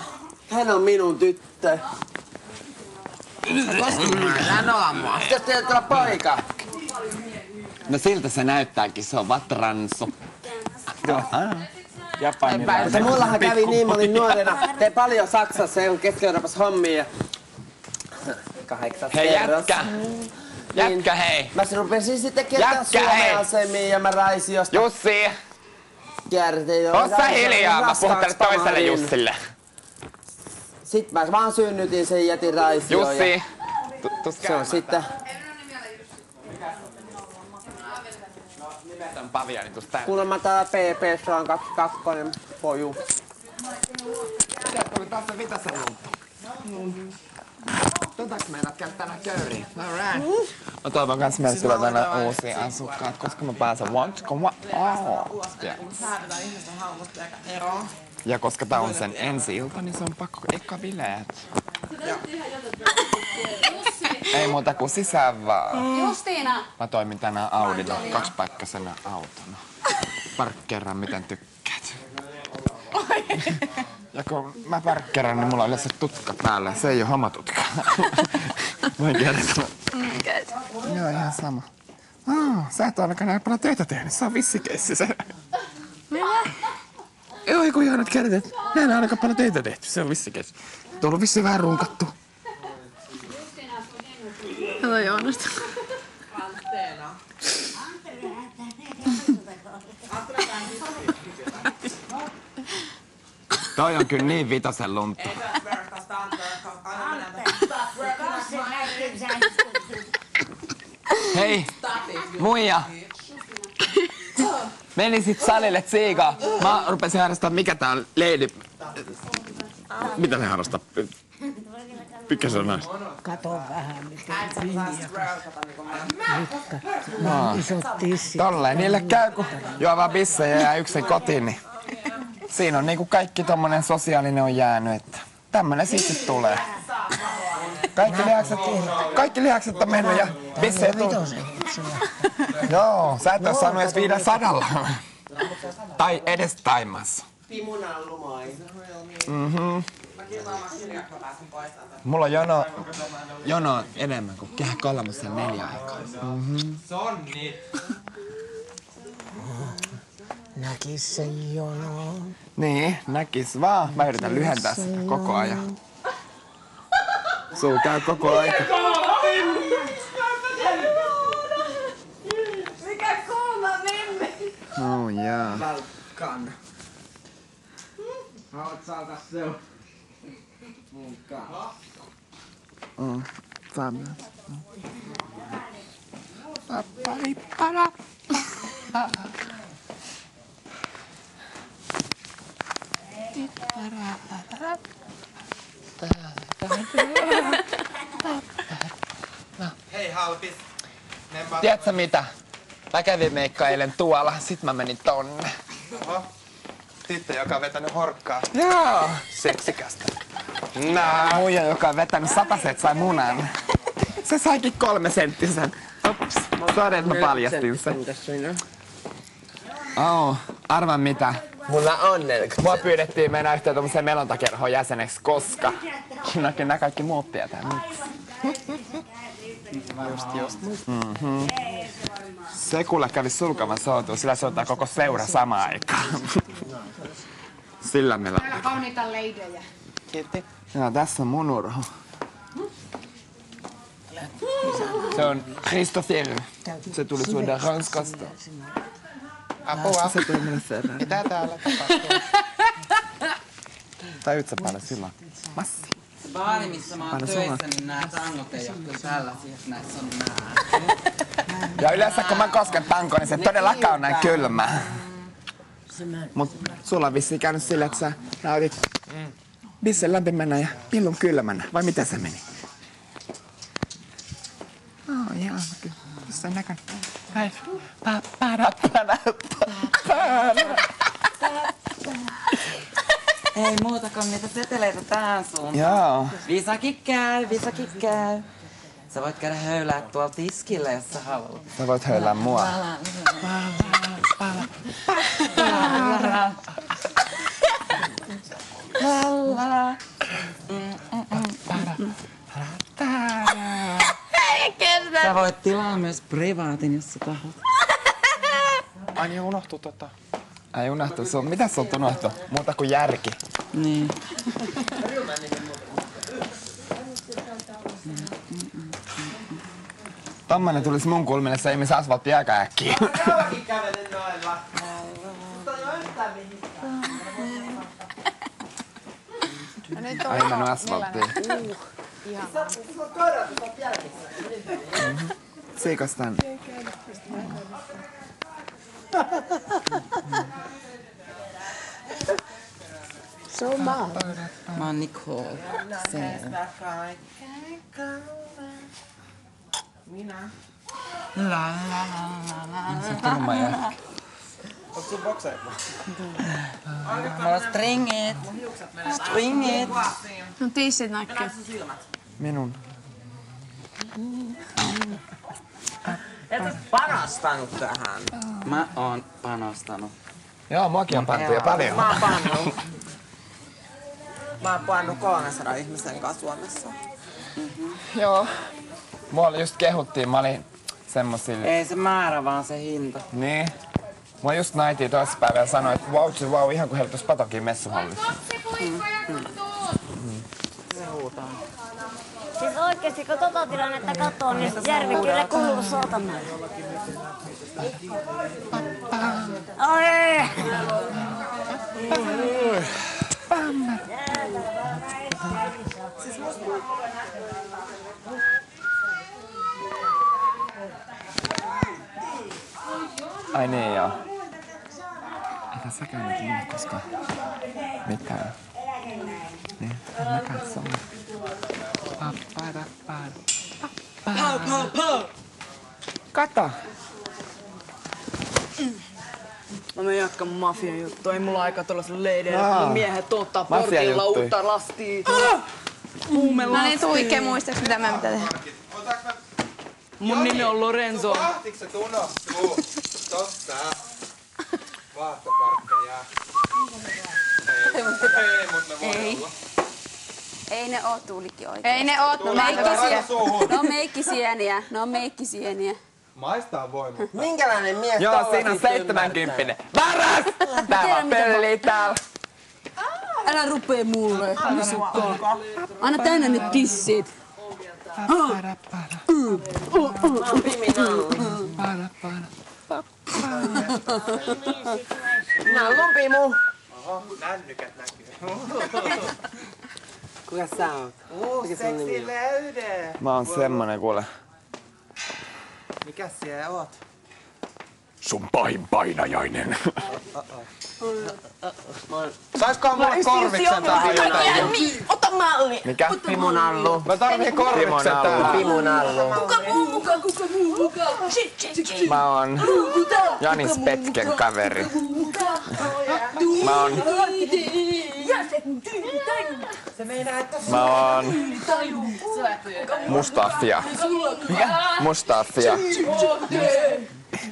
Hän on minun tyttö. Hän on mua. Pitäis tehdä tuolla poika. No siltä se näyttääkin, se on vatranso. Japanilla. Mullahan kävi niin, mä olin nuorena. Tein paljon Saksassa ja Keski-Euroopassa hommia. 8. Hei kerros. Jätkä hei! Mä rupesin sitten kiertää Suomen asemiin ja mä raisin jostain. Jussi! Kiertin jo. Oot sä hiljaa, mä puhun tälle toiselle Jussille. Sit mä vaan synnytin sen jätin raisioon. Jussi! Se on sitten... Nimetön Paviani tuossa täällä. Kuulemma täällä PP:ssä on 2 poju. Sieltä tuli taas se vitasen lunttu. Tutaks meidät käydä tänään kööriin? Alright. Mä toivon kans meille tulee tänne uusia asukkaat, koska mä pääsen ja koska tää on sen ensi-ilta, niin se on pakko eka bileet. Ei muuta kuin sisään vaan. Justiina! Mä toimin tänään Audilla 2-paikkaisena autona. Parkkeeraan miten tykkäät. Ja kun mä parkkeeraan, niin mulla on yleensä tutka päällä. Se ei oo hamatutka. Voin kertoa. Joo, ihan sama. Sä et ainakaan näin paljon töitä tehnyt. Se on vissikeissi se. Joo, kun ihanat kertaa, että näin on ainakaan paljon töitä tehty. Se on vissikeissi. Tuolla on vissiin vähän runkattu. Kato Joonasta. Toi on kyllä niin vitosen lunttu. Hei, muija! Menisit salille tsiikaa. Mä rupesin harrastamaan, mikä tää on Lady... Mitä ne harrastaa? Mikä se on nais? Kato vähän, miten No, isot tissit. tolleen niille käy, kun juo vaan bissejä ja yksin kotiin, niin siinä on niinku kaikki sosiaalinen on jäänyt, että tämmönen siitä tulee. Kaikki lihakset on mennyt ja bissejä tulee. Joo, sä et oo saanut edes 500. Tai edes taimassa. Mulla on jono enemmän kuin Kehä kolmosen 4 aikaa. Sonni! Näkis se jono. Niin, näkis vaan. Mä yritän lyhentää sitä koko ajan. Sul käy koko ajan. Mikä kuuma mimmi? Oh jaa. Valkan. Haluat saada se on. Mukaan. Fabio. Papparippara. Hei halpis. Tiedätkö mitä? Mä kävin meikkaillen tuolla, sit mä menin tonne. Oho. Tyttö, joka on vetänyt horkkaa. Joo. Seksikästä. Muija, joka on vetänyt 100 sai munan. Se saikin 3 senttisen. Ops, sorry, että mä paljastin sen. Arvaa mitä? Mulla on 40. Mua pyydettiin mennä yhteen tommoseen melontakerhoon jäseneksi, koska nää kaikki muut tietää miksi. Just. Sekulla kävi sulkavan soutua, sillä soittaa koko seura samaan aikaan. Sillä meillä Täällä kauniita leidejä. Kiitti. Joo, tässä on mun urho. Se on Christopher. Se tuli suoraan Ranskasta. Apua. Se tuli meille Ferrari. Mitä täällä tapahtuu? Tajut sä paljon silloin? Massi. Baari, missä mä oon Paljon töissä, sulla. niin nää tangot ei oo kyllä tällaisia, että näissä on nää. Ja yleensä kun mä kosken tankoon, niin se todellakaan on näin kylmä. Mut sulla on vissiin käynyt sillä, että sä nautit bissen lämpimänä ja pillun kylmänä. Vai miten se meni? Jaa, kyllä. Tässä on näkön. Hei. Ei muutakaan niitä seteleitä tähän suuntaan. Joo. Viisakin käy. Sä voit käydä höylää tuolla tiskillä, jos sä haluat. Sä voit höylää mua. Sä voit tilaa myös privaatin, jos sä tahot. Ai niin unohtuu Ai unohtuu. Mitä sulta unohtuu? Muuta kuin järki. Niin. Tommonen tulisi mun kulmille, se ei missä asfaltti aika äkkiä. Kauankin kävelen noilla. Mutta ei oo yhtään mihinkään. Ai mennyt asfalttiin. Siikas tän. So mä oon Nicole. La la la la. Se on tulma jälkeen. Onko sun bokseet? Mulla on stringit. No tissit näkyy. Minun. Et oot panostanut tähän. Mä oon panostanut. Joo, muakin on pantu jo paljon. Mä oon pannut 300 ihmisen kanssa Suomessa. Joo. Mua just kehuttiin, mä olin semmosilla... Ei se määrä, vaan se hinta. Niin. Mua just naitiin toissapäivä ja sanoi, että wow, ihan kuin heillä tuossa Patokin messuhallissa. Se huutaa. Siis oikeesti kun tota tilannetta katsoo, niin järvi kyllä kuuluu Soutamäelle. Oi! Ai niin joo. Eikä säkään nyt mulle koskaan mitään. Niin, mä katson. Kato! Mä menen jatkaa mun mafian juttua. Ei mulla aikaa tuollaiselle leideille. Aa. Mun miehet tuottaa Mafian portilla juttui. uutta lastia. Huume No niin, Tuike, muistaaks mitä mä pitää tehdä? Mun nimi on Lorenzo. Vahtikset unohtuu. Tossa. Vaahtokarkkeja. Ei, mutta ne voi olla. Ei ne oo Tuulikki oikein. Ei ne oo meikkisiä. Ne on meikkisieniä. Ne on meikkisieniä. Maistaa voi, mutta... Minkälainen mies tää Joo, siinä on 70. Varas! Tää on peli täällä. Älä rupee mulle. Anna tänne ne tissit. Nallun Pimu. Oho, nännykät näkyy. Kuka sä oot? Seksi löyde. Mä oon semmonen kuule. Mikäs siellä oot? Sun pahin painajainen. Saiskohan mulle korviksen tähän jotain? Ota malli. Mikä? Pimu Nallu. Mä tarvitsen korviksen tähän. Pimu Nallu. Kuka muu mukaan? Mä oon Janis Petken kaveri. Mä oon... Mä oon... Mustafia. Mustafia.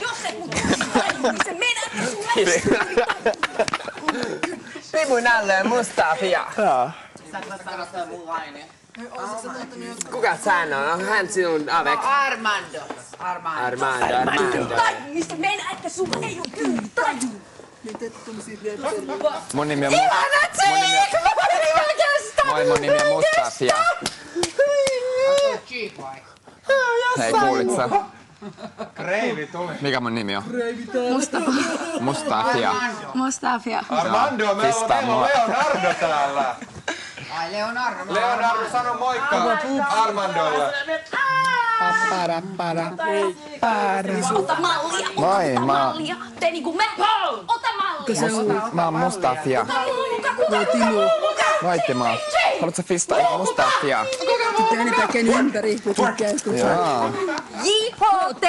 Jos et mut niin se menee sulle. Pimu Nallu ja Mustafia. Kuka sä on? Onko hän sinun Avek? Armando. Mistä mennä, että sulla ei oo kyllä taju. Mun nimi on... Mun nimi on Mustafia. Hei, kuulit sä? Kreivi tuli. Mikä mun nimi on? Mustafia. Mustafia. Armando, meillä on Leonardo täällä. Ai Leonardo. Leonardo, sano moikka Armandolle. Ota mallia. Moi, Ota mä mallia. Tee niinku me. Ota mallia. Mä oon Mustafia. Moi Timo. Moi Timo. Haluatko fistaa Mustafia? Tyttöni päkeen ympäri. Mä tykkään kun Joo. J.H.T.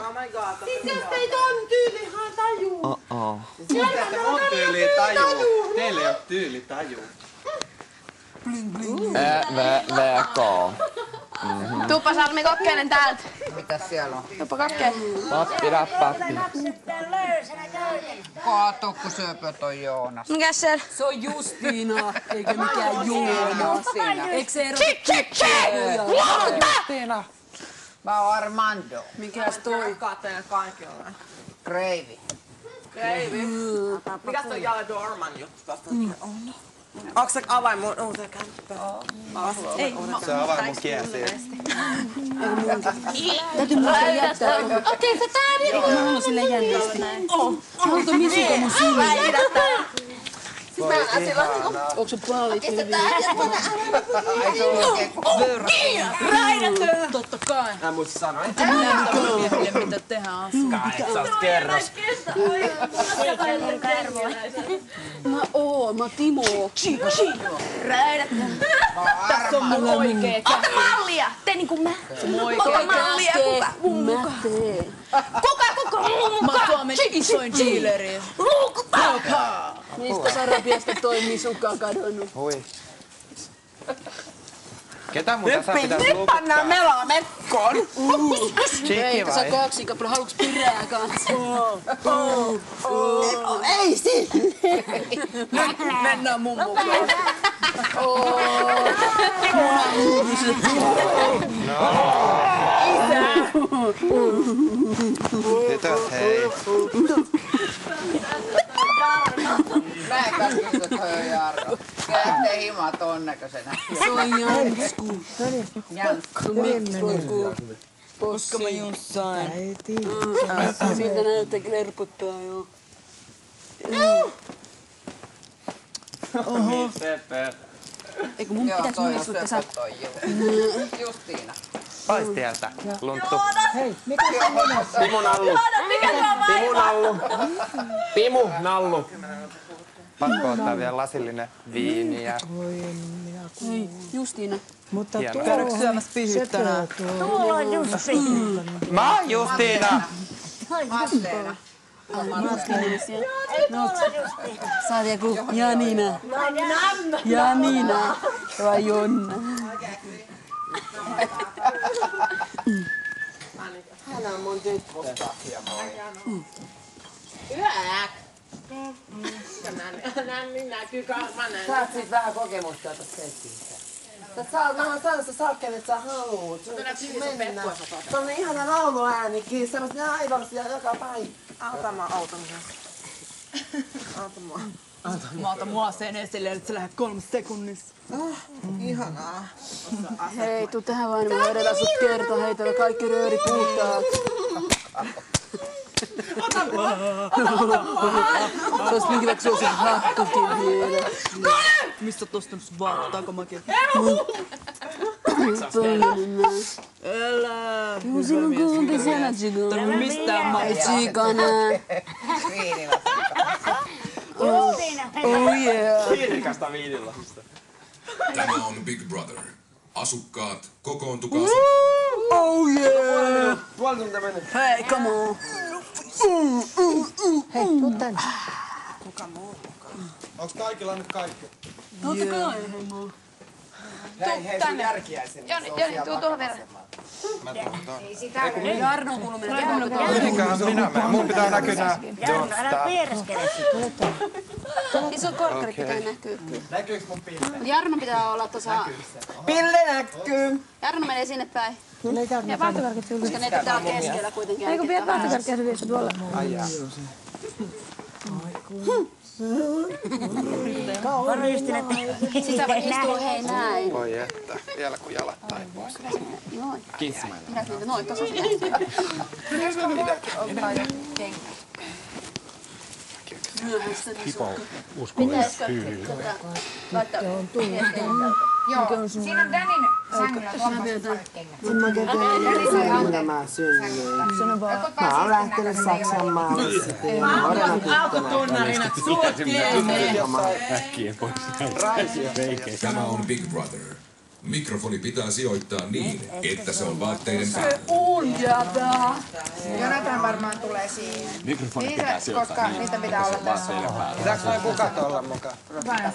Oh my god. Jos teitä on tyylihan tajuu. Oh. Että mun tyyli tajuu. Teillä ei oo tyyli tajuu. VK. Tuuppa Salmi Kokkeinen täältä. Mitäs siellä on? Tuuppa Kokkeinen. Pidä pappi. Kato, kun söpöt on Joonas. Mikäs se? Se on Justiina, eikä mikään Joonas. Eikö se ero? Justiina. Mä oon Armando. Mikäs toi? Kateen kaikilla. Kreivi. Mikäs toi Jale Dorman juttu? Onko se avain mun uuteen kämppään? Ei, Se avain mun kiesiin. Täytyy muuten jättää. Okei, sä tää niin. Mä haluan silleen jännisti. Onko misuko mun syliin? Onko se paljon hyviä? Raidatö! Totta kai. Mä muistin sanoa. Että minä nyt miehille mitä tehdään. 8 kerros. Mä oon Timo. Raidatö! Tässä on mulla oikee. Ota mallia! Tee niinku mä. Ota mallia! Kuka mun mukaan? Kuka mun mukaan? Mä oon Suomen isoin dealeri. Luukupaa! Mistä Sarapiasta toi misuka kadonnut? Hui. Ketä mun tässä pitäis Nyt luukuttaa? pannaan melaa mekkoon. Cheekki Tässä vai? on kaksi kappale. Haluuks pireää kanssa? Ei Mennään mun mukaan. Tytöt, hei. Mä en käskystä toi Jarro. Käytte himaa ton näköisenä. Se on Jansku. Jansku. Koska mä jossain. Siltä näyttää klerputtaa joo. Niin Sepe. Eikö mun pitäis muistuttaa sä... Justiina. Pois tieltä. Lunttu. Hei, mikä se on? Pimu Nallu. Pimu Nallu. Pimu Nallu. Pakko ottaa vielä lasillinen viiniä. Hei, Justiina. Mutta Käydäänkö syömässä pihyt tänään? Tuolla on Jussi. Mä oon Justiina. Matleena. Sä oot joku Janina. Janina. Vai Jonna. Jonna on mun tyttö. Hyvä. Näkyy karvanen. Saat sit vähän kokemusta tuosta settissä. Mä oon saanut sitä salkkeen, että sä haluut. Mennä. Se on ihana lauluäänikin, semmosia aivorsia joka päivä. Auta mua auton kanssa. Auta mua. Mä otan mua sen esille, että se lähdet 3 sekunnissa. Ihanaa. Hei, tuu tähän vaan, niin mä vedetään sut kerta, hei täällä kaikki rööri puuttaa. Ota mua! Ota mua! Se ois minkin vaikka se olisi hattukin vielä. Mistä oot ostanut sun vaattaa, kun mäkin? Älä! Joo, silloin kumpi siellä tsikana. Tarvii mistään maksaa. Tsikana. Oh yeah. Kirkasta viinilasista. Tämä on Big Brother. Asukkaat, kokoontukaa. Oh yeah. Puoli tuntia mennyt. Hei, come on. Hei, tuu tänne. Kuka muu? Onks kaikilla nyt kaikki? Totta kai, hei muu. Hei, sun järkiäisen. Joni, tuu tuohon vielä. Ei sitä. Jarno kuuluu meidän Mihinkähän minä menen? Mun pitää näkyä nää. Jarno, älä piereskele sitä. Iso korkkarit pitää näkyä. Näkyykö mun pille? Jarno pitää olla tuossa. Pille näkyy. Jarno menee sinne päin. Ei tarvitse. Ja vaahtokarkit syy. Koska ne pitää olla keskellä kuitenkin. Eikö vielä vaahtokarkkia syy se tuolla? Ai jaa. Varystinet. Sitä voi istua hei näin. Voi että. Vielä kun jalat taipuis. Noin. Kismailla. Pidät niitä noin tossa. Ottaa jo kengät. Kipo uskollinen tyyli. Laittaa Joo, siinä on Danin sängyllä tuolla kengät. Mä kertaan nämä synnyin. Mä oon lähtenyt Saksan maalle. Autotunnarina suot kiinni. Äkkiä pois. Tämä on Big Brother. Mikrofoni pitää sijoittaa niin, että se on vaatteiden päällä. Jonathan varmaan tulee siihen. Mikrofoni pitää sijoittaa koska niitä pitää olla tässä. Pitääks noin kukat olla mukaan? Jonathan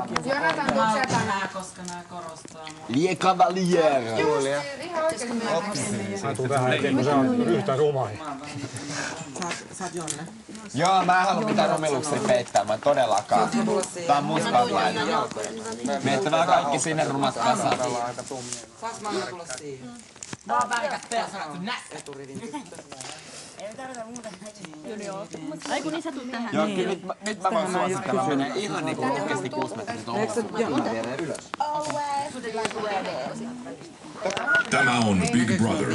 tuu sieltä. Koska nää korostaa mua. Lie cavaliere. Julia. Ihan oikeesti. Mä tuun vähän eteen, kun sä oot yhtä rumahi. Sä oot Jonne. Joo, mä en halua mitään rumilukseni peittää, mä todellakaan. Tää on mun spotlight. Miette vaan kaikki sinne rumat kasaan. Saanko mä tulla siihen? Vaan värkät persanat nästä. Ei tarvita muuta. Ai kun niin sä tuut tähän. Joo, kyllä nyt mä voin suositella. Menee ihan niinku oikeesti 6 metrin tuohon. Ylös. Tämä on Big Brother.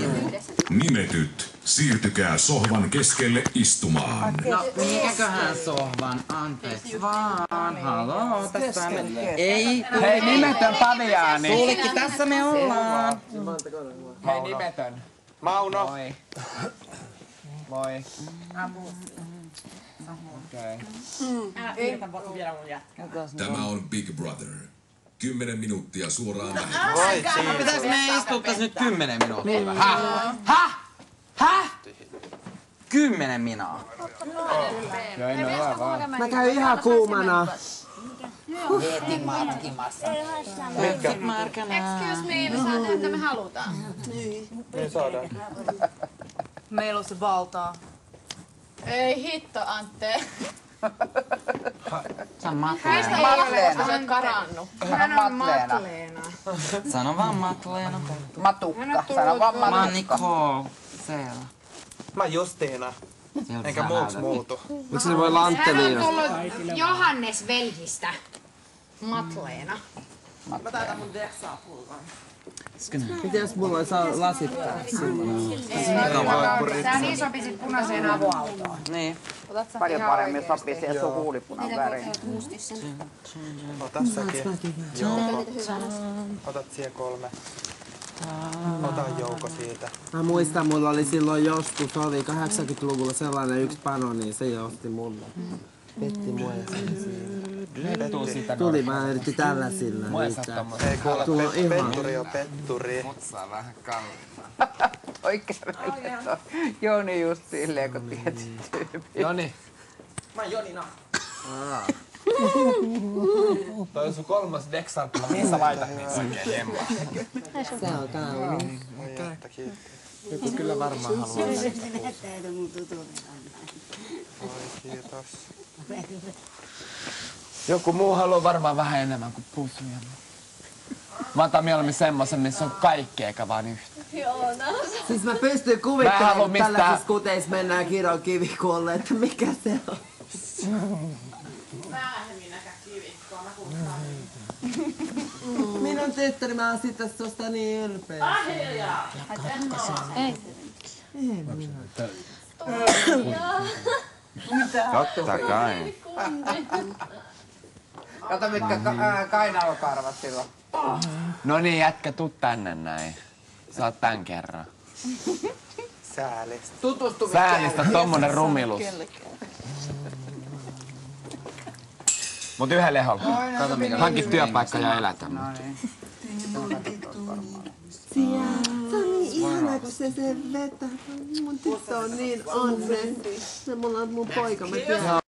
Nimetyt, siirtykää sohvan keskelle istumaan. No, mikäköhän sohvan? Anteeksi vaan. Haloo, tässä me... Ei. Hei, nimetön Paviaani. Tuulikki, tässä me ollaan. Hei, nimetön. Mauno. Moi. Moi. Okei. Tämä on Big Brother. 10 minuuttia suoraan lähetykseen. Voi siinä. Pitäis me istua tässä nyt 10 minuuttia? Häh? 10 minuuttia? Joo, ei ne ole vaan. Mä käyn ihan kuumana. Vietin matkimassa. Mitkä? Excuse me, me saa tehdä mitä me halutaan. Niin saadaan. Meillä on se valtaa. Ei hitto, Antte. Sano Häistä ei ole, koska sä oot karannut. Hän on Matleena. Sano vaan Matleena. Matukka. Sano vaan Mä oon Matukka. Nicole. Siellä. Mä Justiina. Enkä muuks muutu. Miksi se voi Hän on Lantteliina? tullut Johannes Velhistä. Matleena. Mä taitan mun deksaa pulloon. Mites mulla olisi lasit Tää niin sopi sit punaiseen avoautoon. Niin. Paljon paremmin sopii siihen sun huulipunan väriin. Ota säkin. Jouko. Otat siihen 3. Ota Jouko siitä. Mä muistan, mulla oli silloin joskus, oli 80-luvulla sellainen yksi pano, niin se osti mulle. Petti mua ja sen tuli, mä yritin tällaisilla. Ei kuule, petturi on petturi. Mut saa vähän kallaa. Oikein Joni just silleen, kun tietyt tyypit. Joni. Mä oon Jonina. Toi on sun 3. deksanttila. Mihin sä laitat niitä oikein jemmaa? Se on täällä. Oi että kiitti. Joku kyllä varmaan haluaa. Oi, kiitos. Joku muu haluaa varmaan vähän enemmän kuin pusuja. Mä otan mieluummin semmosen, missä on kaikki eikä vaan yhtä. Siis mä pystyn kuvittelemaan, että tällaisissa kuteissa mennään Kiron kivikuolle, että mikä se on. Myöhemminäkään kivikkoa, mä kuultaan. Minun tyttäri, mä oon siitä susta niin ylpeä. Hiljaa! Ei. Totta kai. Kato mitkä kainalokarvat silloin. No niin, jätkä, tuu tänne näin. Saat tän kerran. Säälistä. Tutustu Säälistä tommonen rumilus. Mut yhden leholla. Hankit työpaikka ja elätä. No niin. Se on niin ihanaa, kun se vetää. Mun tyttö on niin onnellinen. Se mulla on mun poika, mä tiedän.